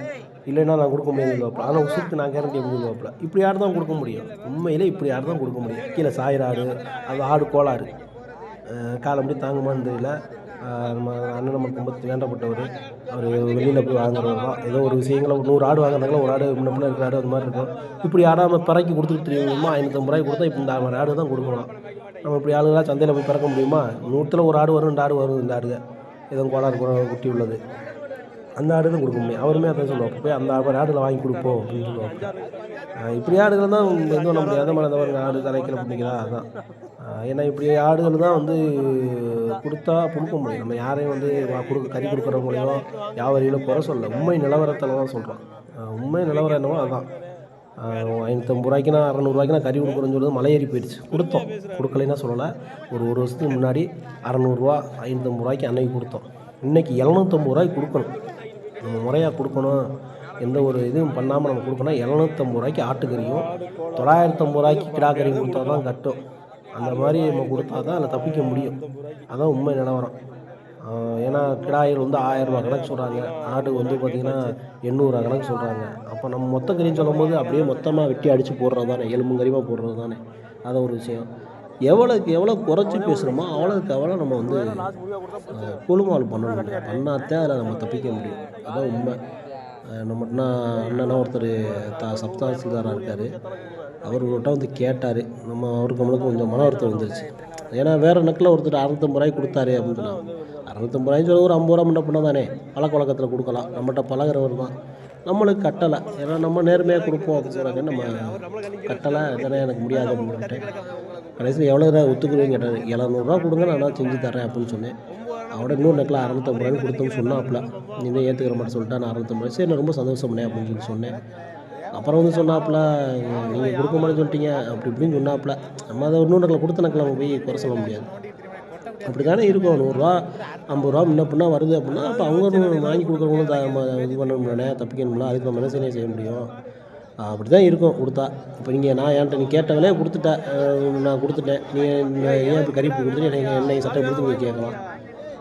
இல்லைன்னா நான் கொடுக்க முடியாது சொல்லுவாப்புல. ஆனால் உசுருக்கு நான் கேரண்டி எப்படி சொல்லுவாப்புல. இப்படி ஆடு தான் கொடுக்க முடியும், உண்மையிலே இப்படி ஆடு தான் கொடுக்க முடியும். கீழே சாயிற ஆடு, அது ஆடு கோளாறு, காலை முடி தாங்குமான்னு தெரியல. நம்ம அண்ணன் நமக்கு ரொம்ப வேண்டப்பட்டவர். அவர் வெளியில் போய் வாங்குறவர் தான். ஏதோ ஒரு விஷயங்களை 100 ஆடு வாங்குறாங்களா, ஒரு ஆடு முன்ன இருக்கிற ஆடு அது மாதிரி இருக்கும். இப்படி ஆடாமல் பிறக்கி கொடுத்துட்டு தெரியுமா 550 ரூபாய்க்கு கொடுத்தா இப்போ இந்த மாதிரி ஆடு தான் கொடுக்கணும். நம்ம இப்படி ஆளுங்களாம் சந்தையில் போய் பிறக்க முடியுமா? 100ல் ஒரு ஆடு வரும், 2 ஆடு வரும். இந்த ஆடுங்க எதுவும் கோளாறு குட்டி உள்ளது அந்த ஆடு தான் கொடுக்க முடியும். அவருமே அதான் சொல்லுவாங்க, போய் அந்த ஆடில் வாங்கி கொடுப்போம் அப்படின்னு சொல்லுவாங்க. இப்படி ஆடுகள் தான் எதுவும் பண்ண முடியாது. மனதவர் ஆடு தலைக்கில் பிடிக்கிறா அதுதான். ஏன்னா இப்படி ஆடுகள் தான் வந்து கொடுத்தா கொடுக்க முடியும். நம்ம யாரையும் வந்து கறி கொடுக்குறவங்களையோ வியாபாரிகளோ குறை சொல்ல, உண்மை நிலவரத்தில் தான் சொல்கிறோம். உண்மை நிலவரம் என்னவோ அதுதான். 550 ரூபாய்க்குனா 600 ரூபாய்க்குனா கறி கொடுக்குறோன்னு சொல்கிறது மலை ஏறி போயிடுச்சு. கொடுக்கலைன்னா சொல்லலை. ஒரு வருஷத்துக்கு முன்னாடி 600 550 ரூபாய்க்கு அன்னைக்கு கொடுத்தோம். இன்றைக்கி 750 ரூபாய்க்கு கொடுக்கணும். நம்ம முறையாக கொடுக்கணும், எந்த ஒரு இதுவும் பண்ணாமல் நம்ம கொடுக்கணும். 750 ரூபாய்க்கு ஆட்டுக்கறியும் 950 ரூபாய்க்கு கிடாக்கறியும் கொடுத்தா தான் கட்டும். அந்த மாதிரி நம்ம கொடுத்தா தான் அதில் தப்பிக்க முடியும். அதான் உண்மை நிலவரம். ஏன்னா கிடாய்கள் வந்து 1000 ரூபா கணக்கு சொல்கிறாங்க, ஆடு வந்து பார்த்திங்கன்னா 800 ரூபா கணக்கு சொல்கிறாங்க. அப்போ நம்ம மொத்த கறின்னு சொல்லும்போது அப்படியே மொத்தமாக வெட்டி அடித்து போடுறது தானே, எலும்பு கறிமாக போடுறது தானே. அதான் ஒரு விஷயம். எவ்வளோ குறைச்சி பேசுகிறோமோ அவ்வளோக்கு நம்ம வந்து கொழுமால் பண்ணணும். பண்ணாத்தான் அதில் நம்ம தப்பிக்க முடியும். அதான் உண்மை. நம்மனா அண்ணனா ஒருத்தர் சப்தாசில்தாராக இருக்கார். அவர்கிட்ட வந்து கேட்டார். அவருக்கு நம்மளுக்கு கொஞ்சம் மன வருத்தம் வந்துருச்சு. ஏன்னா வேறு நக்கில் ஒருத்தர் 650 ரூபாய்க்கு கொடுத்தாரு அப்படின்னு சொன்னாங்க. 650 ரூபாய்ன்னு சொல்லி ஒரு 50 ரூபா முன்ன பண்ண தானே, பழக்க வழக்கத்தில் கொடுக்கலாம். நம்மகிட்ட பழகிறவர் தான், நம்மளுக்கு கட்டலை. ஏன்னா நம்ம நேர்மையாக கொடுப்போம் அப்படின்னு சொல்கிறாங்க. நம்ம கட்டலை தானே, எனக்கு முடியாது அப்படின்னு சொல்லிட்டு கடைசியில் எவ்வளோ ரூபா ஒத்துக்குறீங்க கேட்டார். 700 ரூபா கொடுங்க, நான் செஞ்சு தரேன் அப்படின்னு சொன்னேன். அவட இன்னொரு நக்கில் 650 ரூபாய்னு கொடுத்தோம்னு சொன்னாப்புல. நீங்கள் ஏற்றுக்கிற மாதிரி சொல்லிட்டா நான் 650 ரூபாய் சரி நான் ரொம்ப சந்தோஷம் பண்ணேன் அப்படின்னு சொன்னேன். அப்புறம் வந்து சொன்னாப்புல, நீங்கள் கொடுக்க மாட்டேன்னு சொல்லிட்டீங்க அப்படி இப்படின்னு சொன்னாப்புல. நம்ம அதை இன்னொரு நக்கில் கொடுத்த நக்கில் நம்ம போய் குறை சொல்ல முடியாது. அப்படி தானே இருக்கும். 100 ரூபா 50 ரூபா முன்ன பின்னா வருது அப்படின்னா அப்போ அவங்க வாங்கி கொடுக்குறவங்களும் இது பண்ணணும்ல, தப்பிக்கணும்ல. அதுக்கு நம்ம என்ன செய்ய முடியும்? அப்படி தான் இருக்கும் கொடுத்தா. இப்போ நான் என்கிட்ட நீ கேட்ட வேலையை கொடுத்துட்டேன், நான் கொடுத்துட்டேன். நீங்கள் ஏன் இப்போ கறி கொடுத்துட்டு என்னை சட்டை கொடுத்து நீங்கள் கேட்கலாம்.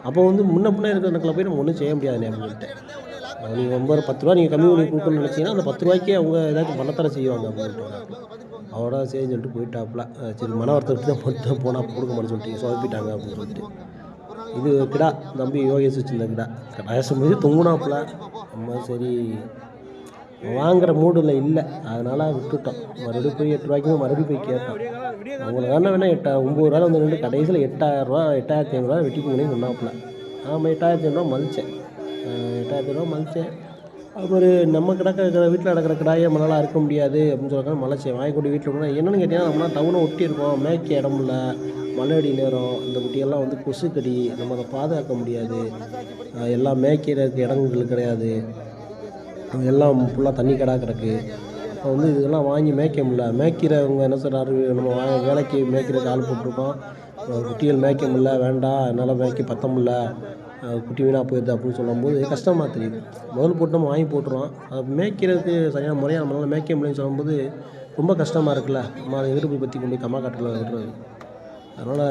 அப்போ வந்து முன்ன பின்னா இருக்கிற நக்கில் போய் நம்ம ஒன்றும் செய்ய முடியாது அப்படின்னு சொல்லிட்டேன். நீங்கள் 10 ரூபா நீங்கள் கம்மி பண்ணி கொடுக்கணும்னு நினச்சிங்கன்னா அந்த 10 ரூபாய்க்கே அவங்க ஏதாச்சும் பண்ணத்தர செய்வாங்க அப்படின்ட்டு அவரோட சரின்னு சொல்லிட்டு போயிட்டாப்புல. சரி மன வருத்தத்துக்கு தான் போட்டு போனால் கொடுக்க மாட்டேன்னு சொல்லிட்டு சொதப்பிட்டாங்க அப்படின்னு சொல்லிட்டு. இது கிடா தம்பி யோகேஷ் வச்சுருந்த கிடா கடைசி முடிஞ்சு தொங்குனாப்புல. நம்ம சரி வாங்குகிற மூடில் இல்லை, அதனால் விட்டுட்டோம். மறுபடியும் போய் 8 ரூபாய்க்கு மறுபடியும் போய் கேட்டோம். அவங்களுக்கு வேணால் 9 ரூபா வந்து ரெண்டு கடைசியில் 8000 8500 வெட்டிக்குங்கன்னு சொன்னாப்புல. ஆமாம் 8500 மதித்தேன். 8500 மதித்தேன். அப்புறம் நம்ம வீட்டில் கிடக்கிற கிடாயை நம்மளால் அறுக்க முடியாது அப்படின்னு சொல்லிட்டு மலைச்சேன். வாங்கி கொண்டு வீட்டில் விடணும். என்னென்னு கேட்டிங்கன்னா, நம்மளாம் டவுனை ஒட்டி இருக்கோம், மேய்க்க இடம் இல்லை, மழையடி நேரம், இந்த குட்டியெல்லாம் வந்து கொசுக்கடி, நம்ம அதை பாதுகாக்க முடியாது. எல்லாம் மேய்க்கிறதுக்கு இடங்கள் கிடையாது, எல்லாம் ஃபுல்லாக தண்ணி கடா கிடக்கு. அப்போ வந்து இதெல்லாம் வாங்கி மேய்க்க முடியல. மேய்க்கிறவங்க என்ன சொல்கிறாரு, நம்ம வேலைக்கு மேய்க்கிறதுக்கு ஆள் போட்டிருக்கோம், குட்டிகள் மேய்க்க முடியல, வேண்டாம் என்னால் மேய்க்க பற்ற முடியல, குட்டி வீணாக போயிடுது அப்படின்னு சொல்லும்போது கஷ்டமாக தெரியுது. முதல் போட்டு நம்ம வாங்கி போட்டுருவோம், அது மேய்க்கிறதுக்கு சரியான முறையாக நம்மளால் மேய்க்க முடியும்னு சொல்லும்போது ரொம்ப கஷ்டமாக இருக்குல்ல. நம்ம அதை எதிர்ப்பு பற்றி கொண்டு கம்மா காட்டில் விடுறது. அதனால்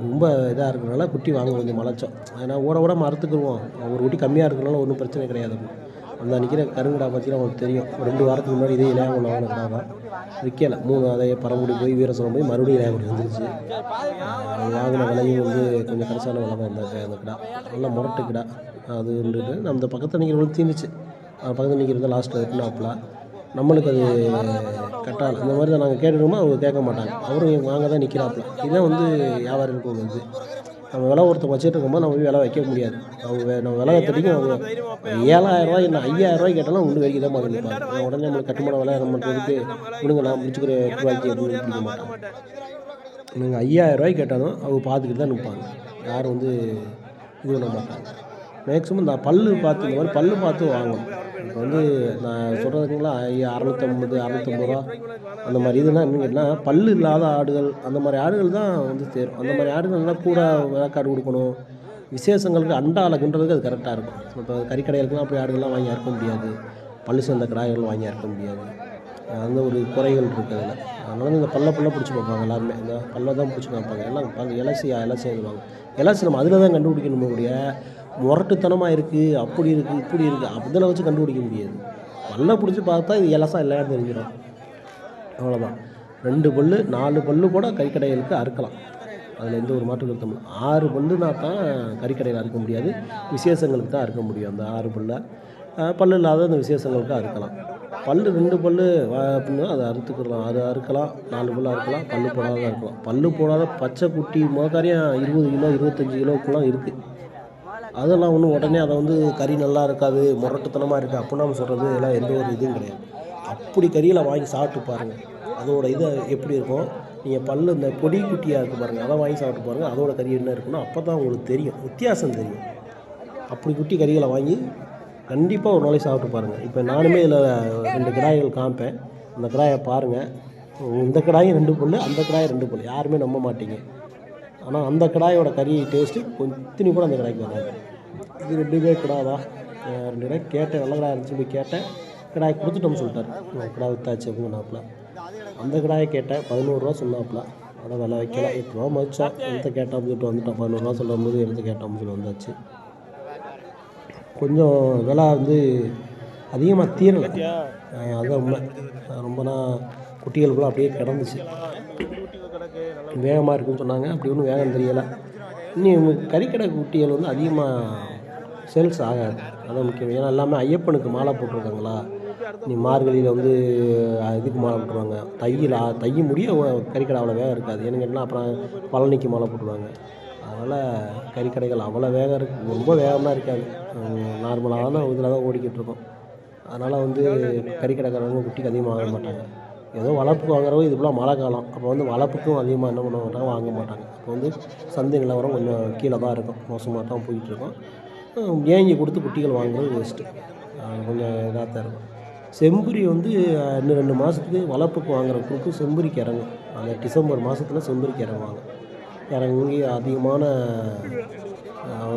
ரொம்ப இதாக இருக்கிறதுனால குட்டி வாங்க கொஞ்சம் மலைச்சோம். ஏன்னா ஓட மறுத்துக்குருவோம், ஒரு குட்டி கம்மியாக இருக்கிறனால ஒன்றும் பிரச்சனை கிடையாது. அந்த நிற்கிற கருங்கடா பார்த்தீங்கன்னா உங்களுக்கு தெரியும், 2 வாரத்துக்கு முன்னாடி இதே இளையாங்குடி வாங்கின கடை தான், விற்கலை. 3 அதே பரமுடி போய் வீரசுரம் போய் மறுபடியும் இளையாங்குடி வந்துருச்சு. வாங்கின விலையும் வந்து கொஞ்சம் கடைசான விலை தான் அந்த கடை, நல்லா முரட்டு கடை. அதுன்றது நம்ம பக்கத்தில் நிற்கிறவங்களுக்கு தீர்ந்துச்சு. பக்கத்தில் நிற்கிறது லாஸ்ட்டில் வெட்டினாப்புல. நம்மளுக்கு அது கட்டால் அந்த மாதிரி தான் நாங்கள் கேட்டுட்டோமோ அவங்க கேட்க மாட்டாங்க, அவரும் வாங்க தான் நிற்கிறாப்புல. இதுதான் வந்து வியாபாரிகளுக்கு ஒரு இது. நம்ம விலை ஒருத்தர் வச்சுட்டு இருக்கும்போது நம்ம போய் விலை வைக்க முடியாது. அவங்க நம்ம விலை தெரியும், அவங்க 7000 இல்லை 5000 கேட்டாலும் ஒன்று வரைக்கும் தான் மாதிரி நிற்பாங்க. உடனே நம்மளுக்கு கட்டுமான விலை நம்ம பண்ணுறதுக்கு விடுங்க நான் முடிச்சுக்கிற 8 ரூபாய்க்கு அப்படின்னு பிடிக்க மாட்டாங்க. நீங்கள் 5000 கேட்டாலும் அவங்க பார்த்துக்கிட்டு தான் நிற்பாங்க, யாரும் வந்து இது பண்ண மாட்டாங்க. மேக்ஸிமம் இந்த பல்லு பார்த்து, இந்த மாதிரி பல்லு பார்த்து வாங்கணும். இப்போ வந்து நான் சொல்கிறதுக்குங்களா 650 650 ரூபா அந்த மாதிரி இதெல்லாம் என்னன்னு கேட்டால், பல்லு இல்லாத ஆடுகள் அந்த மாதிரி ஆடுகள் தான் வந்து தேரும். அந்த மாதிரி ஆடுகள்லாம் கூட விளக்காடு கொடுக்கணும். விசேஷங்களுக்கு அண்டாலகுன்றதுக்கு அது கரெக்டாக இருக்கும். இப்போ கறிக்கடைகளுக்குலாம் அப்படி ஆடுகள்லாம் வாங்கி அறுக்க முடியாது, பல்லு சேர்ந்த கடாய்கள் வாங்கி அறுக்க முடியாது. அந்த ஒரு குறைகள் இருக்குது அதில். அதனால இந்த பல்ல பிடிச்சி பார்ப்பாங்க எல்லாருமே, இந்த பல்ல தான் பிடிச்சி பார்ப்பாங்க. எல்லாம் பார்க்க இலசிடுவாங்க. இலசி நம்ம அதில் தான் கண்டுபிடிக்கணுமே கூடிய, முரட்டுத்தனமாக இருக்குது, அப்படி இருக்குது இப்படி இருக்குது அதில் வச்சு கண்டுபிடிக்க முடியாது. பல்ல பிடிச்சி பார்த்தா இது இலசா இல்லையான்னு தெரிஞ்சிடும், அவ்வளோதான். 2 பல்லு 4 பல்லு கூட கறிக்கடைகளுக்கு அறுக்கலாம், அதில் எந்த ஒரு மாற்று கருத்தும் இல்லை. 6 பல்லுனா தான் கறிக்கடையில் அறுக்க முடியாது, விசேஷங்களுக்கு தான் அறுக்க முடியும். அந்த 6 பல்லை பல்லு இல்லாத அந்த விசேஷங்களுக்கு அறுக்கலாம். பல்லு 2 பல்லு அப்படின்னா அதை அறுத்துக்கலாம், அது அறுக்கலாம். 4 பல்லு அறுக்கலாம், பல்லு போடாத இருக்கலாம். பல்லு போடாத பச்சை குட்டி மோக்காரியாக 20 கிலோ 25 கிலோக்குலாம் இருக்குது. அதெல்லாம் ஒன்றும் உடனே அதை வந்து கறி நல்லா இருக்காது, முரட்டுத்தனமாக இருக்குது அப்படின்னு நம்ம சொல்கிறது எல்லாம் எந்த ஒரு இதுவும் கிடையாது. அப்படி கறியில் வாங்கி சாப்பிட்டு பாருங்கள், அதோட இது எப்படி இருக்கும். நீங்கள் பல்லு இந்த பொடி குட்டியாக இருக்குது பாருங்கள், அதை வாங்கி சாப்பிட்டு பாருங்கள், அதோட கறி என்ன இருக்குன்னா அப்போ தான் உங்களுக்கு தெரியும், வித்தியாசம் தெரியும். அப்படி குட்டி கறிகளை வாங்கி கண்டிப்பாக ஒரு நாளைக்கு சாப்பிட்டு பாருங்கள். இப்போ நானுமே இதில் 2 கிடாய்கள் காமிப்பேன், அந்த கிடாயை பாருங்கள். இந்த கிடாயும் 2 பல்லு, அந்த கிடாயும் 2 பல்லு, யாருமே நம்ப மாட்டீங்க. ஆனால் அந்த கடாயோட கறி டேஸ்ட்டு கொஞ்சம் கூட அந்த கடாய்க்கு வராது. இது 2 கிடா தான். 2 கிடாய் கேட்டேன், நல்ல கிடாய் இருந்துச்சு, போய் கேட்டேன். கிடாய் கொடுத்துட்டோம்னு சொல்லிட்டார், கிடா வித்தாச்சு அப்படின்னு சொன்னாப்புல. அந்த கிடாயை கேட்டேன், 11 ரூபா சொன்னாப்புல. அதை விலை வைக்கல, 8 ரூபா மதிச்சோம். எந்த கேட்டோம் சொல்லிட்டு வந்துட்டோம். 11 ரூபா சொல்லும் போது எந்த கேட்டோம்னு சொல்லி வந்தாச்சு. கொஞ்சம் விலை வந்து அதிகமாக தீரலை, அதுதான் உண்மை. ரொம்பனா குட்டிகளுக்குலாம் அப்படியே கிடந்துச்சு, வேகமாக இருக்குன்னு சொன்னாங்க. அப்படி ஒன்றும் வேகம் தெரியலை. இன்னும் கறிக்கடை குட்டிகள் வந்து அதிகமாக சேல்ஸ் ஆகாது, அதான் முக்கியம். ஏன்னா எல்லாமே ஐயப்பனுக்கு மாலை போட்டிருக்காங்களா. நீ மார்கழியில் வந்து இதுக்கு மாலை போட்டுருவாங்க, தை முடிய கறிக்கடை அவ்வளோ வேகம் இருக்காது. ஏன்னு கேட்டால் அப்புறம் பழனிக்கு மாலை போட்டுருவாங்க. அதனால் கறிக்கடைகள் அவ்வளோ வேகம் இருக்குது, ரொம்ப வேகமாக இருக்காது, நார்மலான இதில் தான் ஓடிக்கிட்டு இருக்கோம். அதனால் வந்து கறிக்கடைக்காரங்க குட்டிக்கு அதிகமாக வாங்க மாட்டாங்க. ஏதோ வளர்ப்புக்கு வாங்குறவங்க இது ஃபுல்லாக மழை காலம், அப்போ வந்து வளர்ப்புக்கும் அதிகமாக என்ன பண்ண மாட்டாங்க, வாங்க மாட்டாங்க. அப்போ வந்து சந்தை நிலவரம் கொஞ்சம் கீழே தான் இருக்கும், மோசமாக தான் போயிட்டுருக்கோம். ஏங்கி கொடுத்து குட்டிகள் வாங்குறது வேஸ்ட்டு, கொஞ்சம் இதாக தான் இருக்கும். செம்புரி வந்து இன்னும் 2 மாதத்துக்கு வளர்ப்புக்கு வாங்குற குரூப்பு செம்புரிக்கு இறங்கும். அந்த டிசம்பர் மாதத்தில் செம்புரிக்கு இறங்குவாங்க. இறங்கி அதிகமான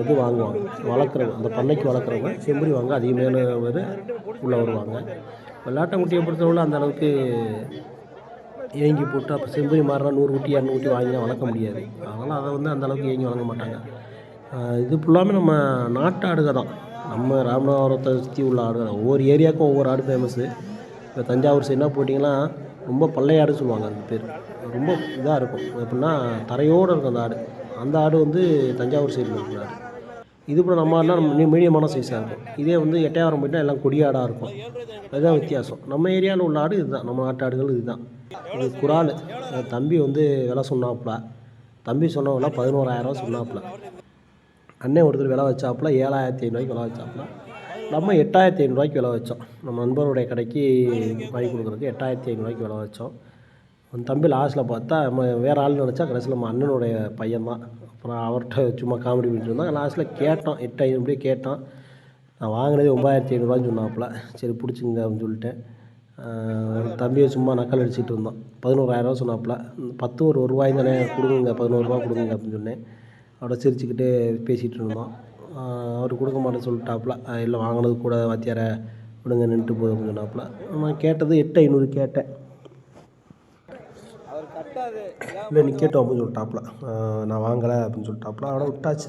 இது வாங்குவாங்க. வளர்க்குறவங்க, அந்த பண்ணைக்கு வளர்க்குறவங்க செம்புரி வாங்க அதிகமான பேர் உள்ளே வருவாங்க. வெள்ளாட்டங்குட்டியை பொறுத்தவரை அந்த அளவுக்கு ஏங்கி போட்டு அப்போ செம்புரி மாறினா 100 குட்டி 200 குட்டி வாங்கினா வளர்க்க முடியாது. அதனால் அதை வந்து அந்தளவுக்கு ஏங்கி வளர்க்க மாட்டாங்க. இது ஃபுல்லாமே நம்ம நாட்டு ஆடுக தான், நம்ம ராமநாதபுரத்தை சுற்றி உள்ள ஆடுகள். ஒவ்வொரு ஏரியாவுக்கும் ஒவ்வொரு ஆடு ஃபேமஸ்ஸு. இப்போ தஞ்சாவூர் சைடுனா போட்டிங்கன்னா ரொம்ப பள்ளையாடுன்னு சொல்லுவாங்க, அந்த பேர் ரொம்ப இதாக இருக்கும். எப்படின்னா தரையோடு இருக்கும் அந்த ஆடு. அந்த ஆடு வந்து தஞ்சாவூர் சைடில் இருக்கிற ஆடு. இது கூட நம்ம எல்லாம் மீடியமான சைஸாக இருக்கும். இதே வந்து எட்டையாவரம் போயிட்டால் எல்லாம் கொடியாடாக இருக்கும். அதுதான் வித்தியாசம். நம்ம ஏரியாவில் உள்ள ஆடு இதுதான், நம்ம நாட்டு ஆடுகள் இதுதான். இது குரால். தம்பி வந்து விலை சொன்னாப்புல. தம்பி சொன்னவங்கள 11,000 சொன்னாப்புல. அண்ணன் ஒருத்தர் விலை வச்சாப்புல 7,500 விலை வச்சாப்புல. நம்ம 8,500 விலை வச்சோம். நம்ம நண்பருடைய கடைக்கு வாங்கி கொடுக்குறதுக்கு 8,500 விலை வச்சோம். அந்த தம்பி லாஸ்ட்டில் பார்த்தா நம்ம வேறு ஆள் நினச்சா கடைசியில் நம்ம அண்ணனுடைய பையன்தான். அப்புறம் அவர்கிட்ட சும்மா காமெடி பண்ணிட்டு இருந்தான். லாஸ்ட்டில் கேட்டோம், 8,500 கேட்டான். நான் வாங்கினதே 9,500 சொன்னாப்புல. சரி பிடிச்சிங்க அப்படின்னு சொல்லிட்டேன். தம்பியை சும்மா நக்கல் அடிச்சுட்டு இருந்தோம். 11,000 சொன்னாப்புல. 10 ஒரு ரூபாய் தானே கொடுங்க, 11 கொடுங்க அப்படின்னு சொன்னேன். அவரை சிரிச்சுக்கிட்டு பேசிகிட்டு இருந்தோம். அவர் கொடுக்க மாட்டேன்னு சொல்லிட்டாப்புல. இல்லை வாங்கினது கூட வாத்தியார விடுங்க நின்றுட்டு போகுது அப்படின்னு சொன்னாப்புல. நான் கேட்டது 8,500 கேட்டேன். இல்லை நிற்கட்டும் அப்படின்னு சொல்லிட்டாப்புல. நான் வாங்கலை அப்படின்னு சொல்லிட்டாப்புல. அவனை விட்டாச்சு.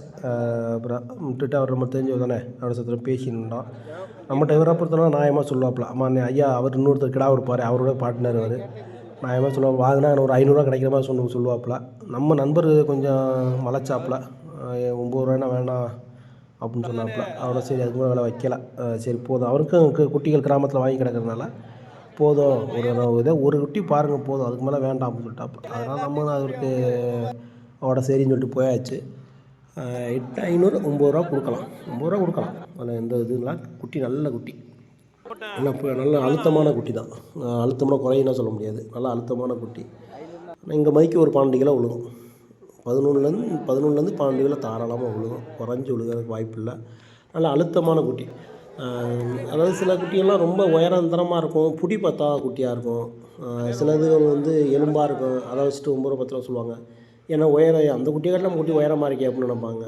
அப்புறம் விட்டுட்டு அவர் நம்ம தெரிஞ்சவர் தானே, அவரை சத்திரம் பேசியிருந்தோம். நம்மகிட்ட இவரை பொறுத்தவரை நியாயமாக சொல்லுவாப்புல. அம்மா ஐயா அவர் இன்னொருத்தர் கிடா இருப்பார், அவரோட பார்ட்னர் அவர். நியாயமாக சொல்லுவாங்க, வாங்கினா ஒரு 500 கிடைக்கிற மாதிரி சொல்லுவாப்புல. நம்ம நண்பர் கொஞ்சம் வளைச்சாப்புல. 9 வேண்டாம் அப்படின்னு சொன்னாப்புல. அவரை சரி அதுக்கு மேலே விலை வைக்கல. சரி போதும், அவருக்கும் குட்டிகள் கிராமத்தில் வாங்கி கிடக்கிறதுனால போதும், ஒரு குட்டி பாருங்கள் போதும், அதுக்கு மேலே வேண்டாம் அப்படின்னு சொல்லிட்டாப்புல. அதனால் நம்ம அவருக்கு அவட சரின்னு சொல்லிட்டு போயாச்சு. 8,500 9 கொடுக்கலாம், 9 கொடுக்கலாம். அதில் எந்த இதுலாம் குட்டி நல்ல குட்டி, நல்ல அழுத்தமான குட்டி தான். அழுத்தமான குறையினா சொல்ல முடியாது, நல்லா அழுத்தமான குட்டி. இங்கே மதிக்க ஒரு 12 கிலோ விழுகும். 11 12 கிலோ தாராளமாக விழுகும். குறைஞ்சி விழுகிறதுக்கு வாய்ப்பு இல்லை. நல்ல அழுத்தமான குட்டி. அதாவது சில குட்டிகள்லாம் ரொம்ப உயரந்தரமாக இருக்கும், புடி பத்தாத குட்டியாக இருக்கும். சிலதுகள் வந்து எலும்பாக இருக்கும், அதை வச்சுட்டு 9 10 சொல்லுவாங்க. ஏன்னா அந்த குட்டியை காட்டில் நம்ம குட்டி உயரமாக இருக்கே அப்படின்னு நினைப்பாங்க.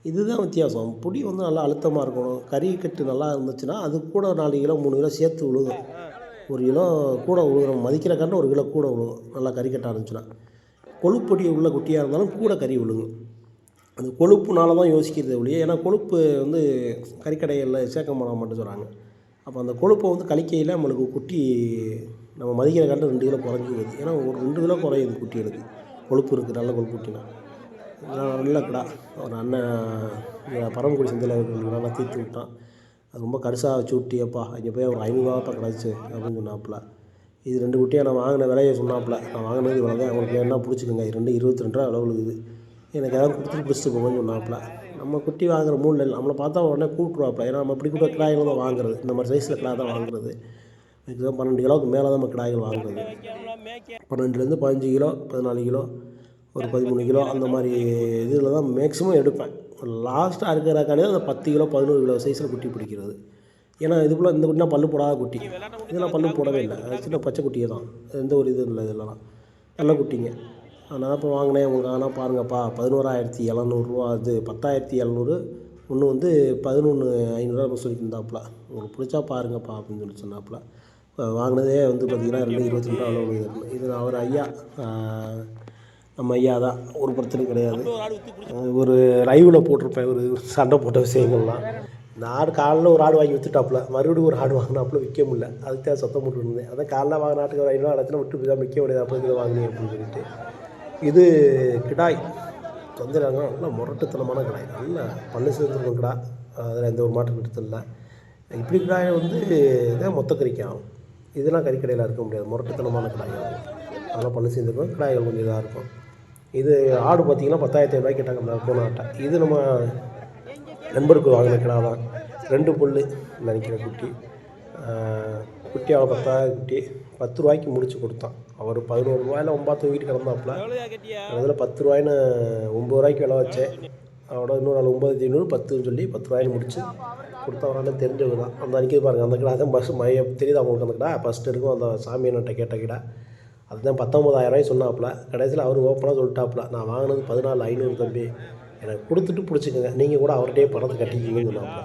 இதுதான் வித்தியாசம். புடி வந்து நல்லா அழுத்தமாக இருக்கணும். கறி கட்டு நல்லா இருந்துச்சுன்னா அது கூட 4 கிலோ 3 கிலோ சேர்த்து விழுகும். 1 கிலோ கூட விழுகும். மதிக்கிற காட்டில் 1 கிலோ கூட விழுகும் நல்லா கறி கட்டாக இருந்துச்சுன்னா. கொழுப்பொடி உள்ள குட்டியாக இருந்தாலும் கூட கறி விழுகும். அந்த கொழுப்புனால தான் யோசிக்கிறது ஒழிய, ஏன்னா கொழுப்பு வந்து கறிக்கடைகளில் சேர்க்க மாட்டேன்னு சொல்கிறாங்க. அப்போ அந்த கொழுப்பை வந்து கழிக்கையில் நம்மளுக்கு குட்டி நம்ம மதிக்கிற காட்டில் 2 கிலோ குறைஞ்சி வருது. ஏன்னா ஒரு 2 கிலோ குறையுது குட்டிகளுக்கு, கொழுப்பு இருக்குது, நல்ல கொழுப்பு குட்டினா. நல்ல கடா. ஒரு அண்ணன் பரமக்குடி சந்தையில் நல்லா தீர்த்து விட்டான். அது ரொம்ப கடுசாக வச்சு விட்டியப்பா, அங்கே போய் ஒரு 500 கிடச்சி அப்படின்னு சொன்னாப்புல. இது 2 குட்டியாக நான் வாங்கின விலையை சொன்னாப்புல. நான் வாங்கினது இவ்வளோ தான், அவங்களுக்கு என்ன பிடிச்சிக்கோங்க, 22 அளவு இருக்குது, எனக்கு ஏதாவது கொடுத்துட்டு பிடிச்சிட்டு போங்கன்னு சொன்னாப்புல. நம்ம குட்டி வாங்குற மூணு நம்மளை பார்த்தா உடனே கூப்பிட்ருவாப்புல. ஏன்னா நம்ம இப்படி கூட கிடாய்கள் தான் வாங்குறது, இந்த மாதிரி சைஸில் கிடா தான் வாங்குறது. இதுக்கு தான் 12 கிலோவுக்கு மேலே தான் நம்ம கிடாய்கள் வாங்குறது. 12 15 கிலோ 14 கிலோ ஒரு 13 கிலோ அந்த மாதிரி இதில் தான் மேக்ஸிமம் எடுப்பேன். லாஸ்ட்டாக இருக்கிறக்கானே அந்த 10 கிலோ 11 கிலோ சைஸில் குட்டி பிடிக்கிறது. ஏன்னா இதுக்குள்ளே இந்த குட்டினா பல்லு போடாத குட்டி, இதெல்லாம் பல்லு போடவே இல்லை, சின்ன பச்சை குட்டியே தான், எந்த ஒரு இது இல்லை, இதெல்லாம் நல்ல குட்டிங்க. நான் இப்போ வாங்கினேன் உங்களுக்கு. ஆனால் பாருங்கப்பா 11,700 அது 10,700, ஒன்று வந்து 11,500 சொல்லிட்டு இருந்தாப்புல. உங்களுக்கு பிடிச்சா பாருங்கப்பா அப்படின்னு சொல்லி சொன்னாப்புல. வாங்கினதே வந்து பார்த்திங்கன்னா 22 அளவு இருக்குது. இது அவர் ஐயா, நம்ம ஐயா தான், ஒரு பிரச்சனையும் கிடையாது. ஒரு லைவில் போட்டிருப்பேன் ஒரு சண்டை போட்ட விஷயங்கள்லாம். இந்த ஆடு காலையில் ஒரு ஆடு வாங்கி விற்றுட்டாப்புல, மறுபடியும் ஒரு ஆடு வாங்கினாப்புல விற்க முடியல, அதுக்கு தான் சத்தம் போட்டு இருந்தேன். அதான் காலைல வாங்கின ஆட்டுக்கு ஒரு 500 இடத்துல விட்டு போய் தான் விற்க முடியாது, அப்போ இதில் வாங்கினேன் அப்படின்னு சொல்லிட்டு. இது கிடாய் தொந்தரங்க, நல்லா முரட்டுத்தனமான கிடாய், நல்லா பண்ணு சேர்ந்துருக்கும் கிடா, அதில் எந்த ஒரு மாற்றம் எடுத்துல. இப்படி கிடாயை வந்து இதான் மொத்த கறிக்கு ஆகும். இதெல்லாம் கறிக்கடையில் இருக்க முடியாது, முரட்டுத்தனமான கிடாய் ஆகும். அதெல்லாம் பண்ணு சேர்ந்துருக்கும், கிடாய்கள் கொஞ்சம் இதாக இருக்கும். இது ஆடு பார்த்திங்கன்னா 10,500 கேட்டாங்க போன ஆட்டை. இது நம்ம நண்பருக்கு வாங்கின கிடா தான், 2 புல் நினைக்கிற குட்டி. குட்டி அவள் 10,000 குட்டி 10 ரூபாய்க்கு முடிச்சு கொடுத்தான். அவர் 11 ரூபாயில் 9 தூங்கிட்டு கிடந்தாப்புல. அதில் 10 ரூபாய்ன்னு 9 ரூபாய்க்கு விலை வச்சேன். அவட இன்னொரு 9,500 10ன்னு சொல்லி 10 ரூபாய்னு முடிச்சு கொடுத்தவரால தெரிஞ்சவர் தான். அந்த அன்றைக்கி பாருங்கள், அந்த கிடா தான் பஸ் தெரியுது அவங்களுக்கு. அந்த கிடா ஃபஸ்ட்டு இருக்கும், அந்த சாமியன்கிட்ட கேட்ட கிடா அதுதான் 19,000 சொன்னாப்புல. கடைசியில் அவர் ஓப்பனாக சொல்லிட்டாப்புல, நான் வாங்கினது 14,500 தம்பி, எனக்கு கொடுத்துட்டு பிடிச்சிக்கோங்க, நீங்கள் கூட அவர்கிட்டே பணத்தை கட்டிக்கிங்கன்னு சொன்னாப்புல.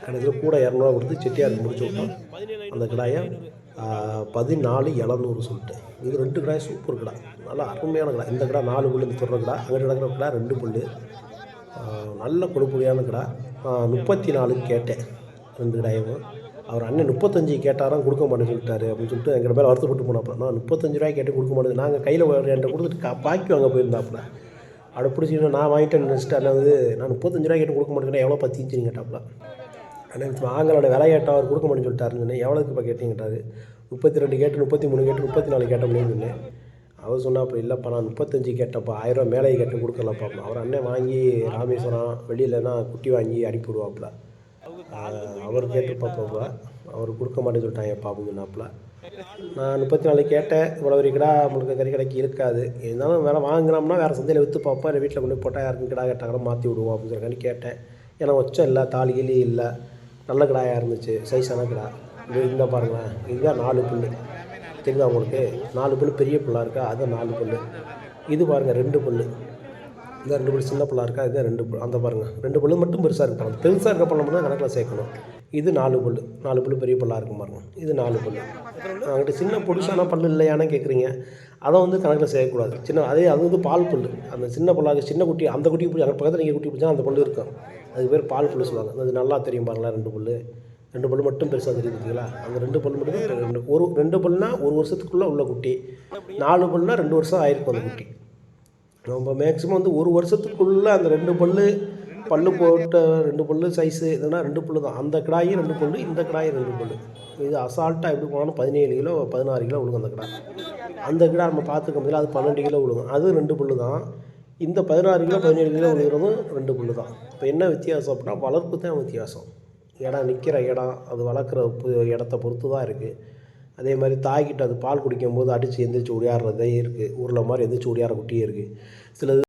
கடைசியில் கூட 200 கொடுத்து செட்டியாருக்கு முடிச்சு விட்டோம். அந்த கிடாயை 14,700 சொல்லிட்டு. இது 2 கிடாய் சூப்பர் கிடா, நல்லா அருமையான கிடா. இந்த கிடா 4 புல் இந்த சொல்கிற கிடா, அங்கே நடக்கிற கிடா 2 புல், நல்ல கொடுப்படியான கிடா. 34 கேட்டேன் 2 கிடாயும். அவர் அண்ணன் 35 கேட்டாராம், கொடுக்க மாட்டேன்னு சொல்லிட்டாரு அப்படின்னு சொல்லிட்டு எங்கள் மேலே வருத்தப்பட்டு போனாப்புல. நான் 35 ரூபாய் கேட்டு கொடுக்க மாட்டேன், நாங்கள் கையில் என்கிட்ட கொடுத்துட்டு பாக்கி வாங்க போயிருந்தாப்புல. அவனை பிடிச்சின்னு நான் வாங்கிட்டேன்னு நினச்சிட்டு அண்ணன் வந்து நான் 35 ரூபா கேட்டு கொடுக்க மாட்டேங்கிறேன், எவ்வளோ பற்றிச்சின்னு கேட்டாப்புல. ஆனால் வாங்கலோட விலை கேட்டால் அவர் கொடுக்க மாட்டேன்னு சொல்லிட்டாருன்னு சொன்னேன். எவ்வளோக்கு இப்போ கேட்டீங்கட்டாரு. 32 கேட்டு, 33 கேட்டு, 34 கேட்டோம்னு சொன்னேன். அவர் சொன்னாப்புல, இல்லைப்பா நான் 35 கேட்டப்பா, 1000 ரூபா மேலே கேட்டு கொடுக்கலப்பா. அவர் அண்ணன் வாங்கி ராமேஸ்வரம் வெளியிலனா குட்டி வாங்கி அனுப்பி விடுவாப்புல. அவர் கேட்டுப்பாப்பா, அவர் கொடுக்க மாட்டேன்னு சொல்லிட்டாங்கப்பா அப்படின்னு சொன்னாப்புல. நான் 34 கேட்டேன். இவ்வளோ ஒரு கிடா நம்மளுக்கு கறி கடைக்கு இருக்காது, இருந்தாலும் வேலை வாங்கினோம்னா வேறு சந்தையில் விற்று பார்ப்போம், இல்லை வீட்டில் கொண்டு போய் போட்டால் யாருக்கும் கிடா கேட்டாங்கன்னா மாற்றி விடுவோம் அப்படின்னு சொல்லி கேட்டேன். ஏன்னா ஒச்சம் இல்லை, தாலி கிளி இல்லை, நல்ல கிடாயாக இருந்துச்சு, சைஸான கிடா. இந்த பாருங்களேன், இதுதான் 4 புல் தெரியுதா உங்களுக்கு? 4 புல் பெரிய புல்லாக இருக்கா, அதுதான் 4 புல். இது பாருங்கள் 2 புல், இந்த 2 புல் சின்ன புல்லாக இருக்கா, இதுதான் 2 புல். அந்த பாருங்கள் 2 புல் மட்டும் பெருசாக இருக்கு பாருங்கள். பெருசாக இருக்க பழம் மட்டும் தான் கணக்கில் சேர்க்கணும். இது 4 புல், 4 புல் பெரிய பல்லாக இருக்கும் பாருங்கள். இது 4 புல். அவங்ககிட்ட சின்ன பொடிசான பல் இல்லையானே கேட்குறீங்க, அதை வந்து கணக்கில் சேர்க்கக்கூடாது. சின்ன அது வந்து பால் புல். அந்த சின்ன பல்லாக சின்ன குட்டி, அந்த குட்டி பிடிச்சி அங்கே பக்கத்தில் நீங்கள் குட்டி பிடிச்சா அந்த புல் இருக்கும், அதுக்கு பேர் பால் புல் சொல்லுவாங்க. அது நல்லா தெரியும் பாருங்களா, 2 புல். 2 பல் மட்டும் பெருசாக தெரியுது பார்த்தீங்களா? அந்த 2 பல் மட்டும் 2 பல்னால் 1 வருஷத்துக்குள்ளே உள்ள குட்டி, 4 பல்னால் 2 வருஷம் ஆயிருக்கும் அந்த குட்டி. நம்ம மேக்ஸிமம் வந்து 1 வருஷத்துக்குள்ளே அந்த 2 பல் போட்ட 2 பல் சைஸு இதுனா 2 பல் தான். அந்த கிடாயும் 2 பல், இந்த கிடாயும் 2 பல். இது அசால்ட்டாக எப்படி போனாலும் 17 கிலோ 16 கிலோ விழுகும் அந்த கிடா. அந்த கிடா நம்ம பார்த்துக்க முடியல, அது 12 கிலோ விழுகும், அது 2 பல் தான். இந்த 16 கிலோ 17 கிலோ விழுகிறதும் 2 பல் தான். இப்போ என்ன வித்தியாசம் அப்படின்னா வளர்ப்பு தான் வித்தியாசம். இடம் நிற்கிற இடம், அது வளர்க்குற இடத்த பொறுத்து தான் இருக்குது. அதே மாதிரி தாய்கிட்ட அது பால் குடிக்கும்போது அடித்து எந்திரிச்சு ஓடியாடுறதே இருக்குது, ஊரில் மாதிரி எந்திரிச்சு ஓடியாடுற குட்டியே இருக்குது. சிலது